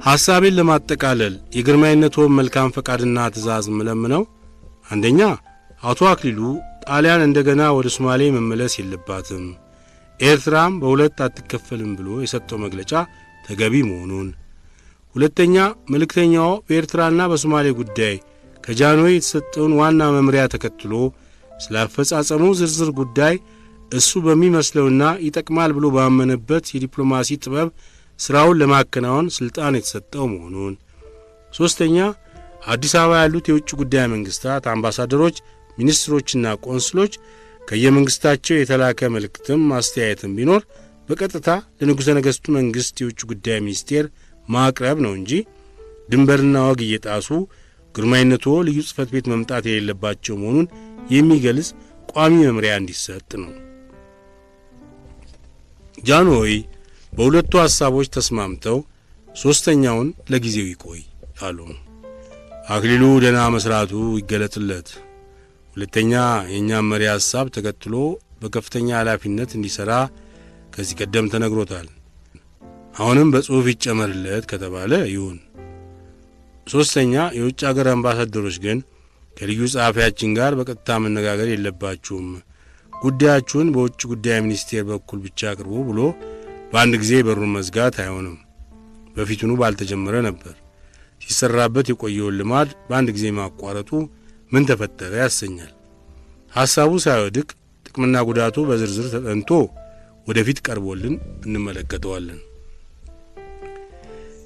ሐሳቤን ለማጠቃለል የግርማዊነትዎን መልካም ፈቃድና ትእዛዝ ምለምነው፣ አንደኛ አቶ አክሊሉ ጣሊያን እንደገና ወደ ሶማሌ መመለስ የለባትም፣ ኤርትራም በሁለት አትከፈልም ብሎ የሰጠው መግለጫ ተገቢ መሆኑን፣ ሁለተኛ መልእክተኛው በኤርትራና በሶማሌ ጉዳይ ከጃንሆይ የተሰጠውን ዋና መምሪያ ተከትሎ ስለ አፈጻጸሙ ዝርዝር ጉዳይ እሱ በሚመስለውና ይጠቅማል ብሎ ባመነበት የዲፕሎማሲ ጥበብ ሥራውን ለማከናወን ሥልጣን የተሰጠው መሆኑን፣ ሦስተኛ አዲስ አበባ ያሉት የውጭ ጉዳይ መንግሥታት አምባሳደሮች፣ ሚኒስትሮችና ቆንስሎች ከየመንግሥታቸው የተላከ መልእክትም አስተያየትም ቢኖር በቀጥታ ለንጉሠ ነገሥቱ መንግሥት የውጭ ጉዳይ ሚኒስቴር ማቅረብ ነው እንጂ ድንበርና ወግ እየጣሱ ግርማዊነትዎ ልዩ ጽሕፈት ቤት መምጣት የሌለባቸው መሆኑን የሚገልጽ ቋሚ መምሪያ እንዲሰጥ ነው። ጃንሆይ በሁለቱ ሐሳቦች ተስማምተው ሦስተኛውን ለጊዜው ይቆይ አሉ። አክሊሉ ደህና መስራቱ ይገለጥለት። ሁለተኛ የእኛም መሪ ሐሳብ ተከትሎ በከፍተኛ ኃላፊነት እንዲሠራ ከዚህ ቀደም ተነግሮታል። አሁንም በጽሑፍ ይጨመርለት ከተባለ ይሁን። ሦስተኛ የውጭ አገር አምባሳደሮች ግን ከልዩ ጸሐፊያችን ጋር በቀጥታ መነጋገር የለባችሁም፣ ጉዳያችሁን በውጭ ጉዳይ ሚኒስቴር በኩል ብቻ አቅርቡ ብሎ በአንድ ጊዜ በሩን መዝጋት አይሆንም። በፊቱኑ ባልተጀመረ ነበር። ሲሰራበት የቆየውን ልማድ በአንድ ጊዜ ማቋረጡ ምን ተፈጠረ ያሰኛል። ሐሳቡ ሳይወድቅ ጥቅምና ጉዳቱ በዝርዝር ተጠንቶ ወደፊት ቀርቦልን እንመለከተዋለን።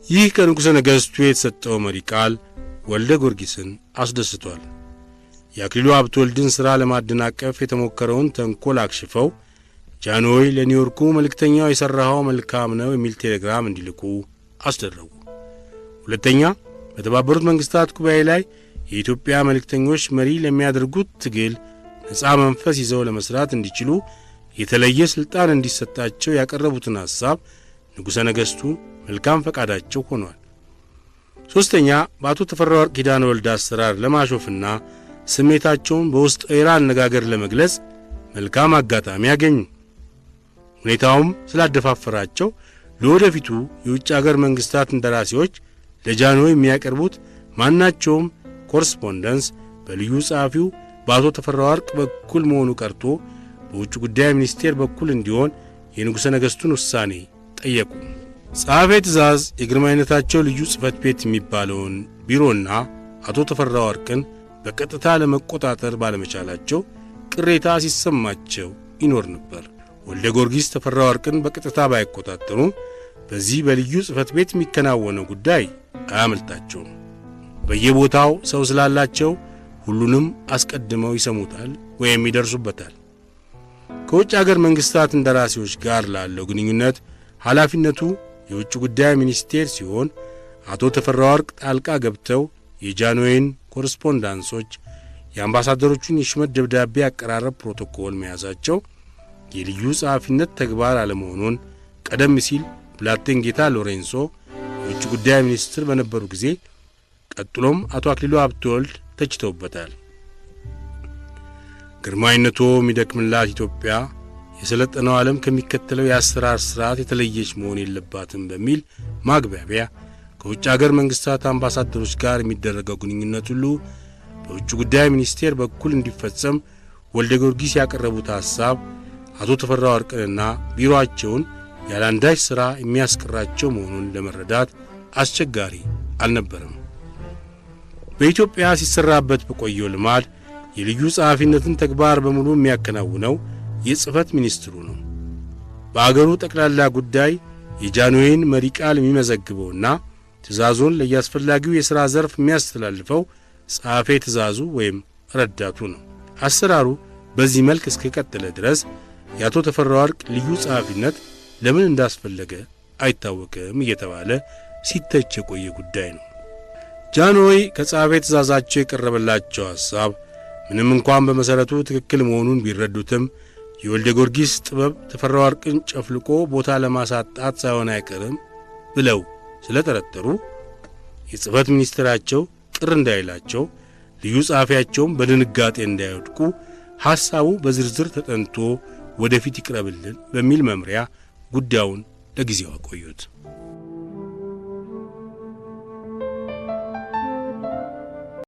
ይህ ከንጉሠ ነገሥቱ የተሰጠው መሪ ቃል ወልደ ጊዮርጊስን አስደስቷል። የአክሊሉ ሀብተወልድን ሥራ ለማደናቀፍ የተሞከረውን ተንኰል አክሽፈው ጃንሆይ ለኒውዮርኩ መልእክተኛው የሠራኸው መልካም ነው የሚል ቴሌግራም እንዲልኩ አስደረጉ። ሁለተኛ በተባበሩት መንግሥታት ጉባኤ ላይ የኢትዮጵያ መልእክተኞች መሪ ለሚያደርጉት ትግል ነፃ መንፈስ ይዘው ለመሥራት እንዲችሉ የተለየ ሥልጣን እንዲሰጣቸው ያቀረቡትን ሐሳብ ንጉሠ ነገሥቱ መልካም ፈቃዳቸው ሆኗል። ሦስተኛ በአቶ ተፈራ ወርቅ ኪዳነ ወልድ አሰራር ለማሾፍና ስሜታቸውን በውስጥ አነጋገር ለመግለጽ መልካም አጋጣሚ ያገኙ። ሁኔታውም ስላደፋፈራቸው ለወደፊቱ የውጭ አገር መንግሥታት እንደራሴዎች ለጃንሆይ የሚያቀርቡት ማናቸውም ኮረስፖንደንስ በልዩ ጸሐፊው በአቶ ተፈራ ወርቅ በኩል መሆኑ ቀርቶ በውጭ ጉዳይ ሚኒስቴር በኩል እንዲሆን የንጉሠ ነገሥቱን ውሳኔ ጠየቁ። ጸሐፌ ትእዛዝ የግርማዊነታቸው ልዩ ጽሕፈት ቤት የሚባለውን ቢሮና አቶ ተፈራ ወርቅን በቀጥታ ለመቆጣጠር ባለመቻላቸው ቅሬታ ሲሰማቸው ይኖር ነበር። ወልደ ጊዮርጊስ ተፈራ ወርቅን በቀጥታ ባይቆጣጠሩም በዚህ በልዩ ጽሕፈት ቤት የሚከናወነው ጉዳይ አያመልጣቸውም። በየቦታው ሰው ስላላቸው ሁሉንም አስቀድመው ይሰሙታል ወይም ይደርሱበታል። ከውጭ አገር መንግሥታት እንደራሴዎች ጋር ላለው ግንኙነት ኃላፊነቱ የውጭ ጉዳይ ሚኒስቴር ሲሆን አቶ ተፈራ ወርቅ ጣልቃ ገብተው የጃንሆይን ኮረስፖንዳንሶች የአምባሳደሮቹን የሹመት ደብዳቤ አቀራረብ ፕሮቶኮል መያዛቸው የልዩ ጸሐፊነት ተግባር አለመሆኑን ቀደም ሲል ብላቴን ጌታ ሎሬንሶ የውጭ ጉዳይ ሚኒስትር በነበሩ ጊዜ ቀጥሎም አቶ አክሊሉ ሀብተወልድ ተችተውበታል። ግርማዊነቶ የሚደክምላት ኢትዮጵያ የሰለጠነው ዓለም ከሚከተለው የአሰራር ሥርዓት የተለየች መሆን የለባትም በሚል ማግባቢያ ከውጭ አገር መንግሥታት አምባሳደሮች ጋር የሚደረገው ግንኙነት ሁሉ በውጭ ጉዳይ ሚኒስቴር በኩል እንዲፈጸም ወልደ ጊዮርጊስ ያቀረቡት ሐሳብ አቶ ተፈራ ወርቅንና ቢሮአቸውን ያላንዳች ሥራ የሚያስቀራቸው መሆኑን ለመረዳት አስቸጋሪ አልነበረም። በኢትዮጵያ ሲሰራበት በቆየው ልማድ የልዩ ጸሐፊነትን ተግባር በሙሉ የሚያከናውነው የጽሕፈት ሚኒስትሩ ነው። በአገሩ ጠቅላላ ጉዳይ የጃንሆይን መሪ ቃል የሚመዘግበውና ትእዛዙን ለያስፈላጊው የሥራ ዘርፍ የሚያስተላልፈው ጸሐፌ ትእዛዙ ወይም ረዳቱ ነው። አሰራሩ በዚህ መልክ እስከቀጠለ ድረስ የአቶ ተፈራ ወርቅ ልዩ ጸሐፊነት ለምን እንዳስፈለገ አይታወቅም እየተባለ ሲተች የቆየ ጉዳይ ነው። ጃንሆይ ከጸሐፌ ትእዛዛቸው የቀረበላቸው ሐሳብ ምንም እንኳን በመሠረቱ ትክክል መሆኑን ቢረዱትም የወልደ ጊዮርጊስ ጥበብ ተፈራ ወርቅን ጨፍልቆ ቦታ ለማሳጣት ሳይሆን አይቀርም ብለው ስለጠረጠሩ የጽሕፈት ሚኒስትራቸው ቅር እንዳይላቸው፣ ልዩ ጸሐፊያቸውም በድንጋጤ እንዳይወድቁ ሐሳቡ በዝርዝር ተጠንቶ ወደፊት ይቅረብልን በሚል መምሪያ ጉዳዩን ለጊዜው አቆዩት።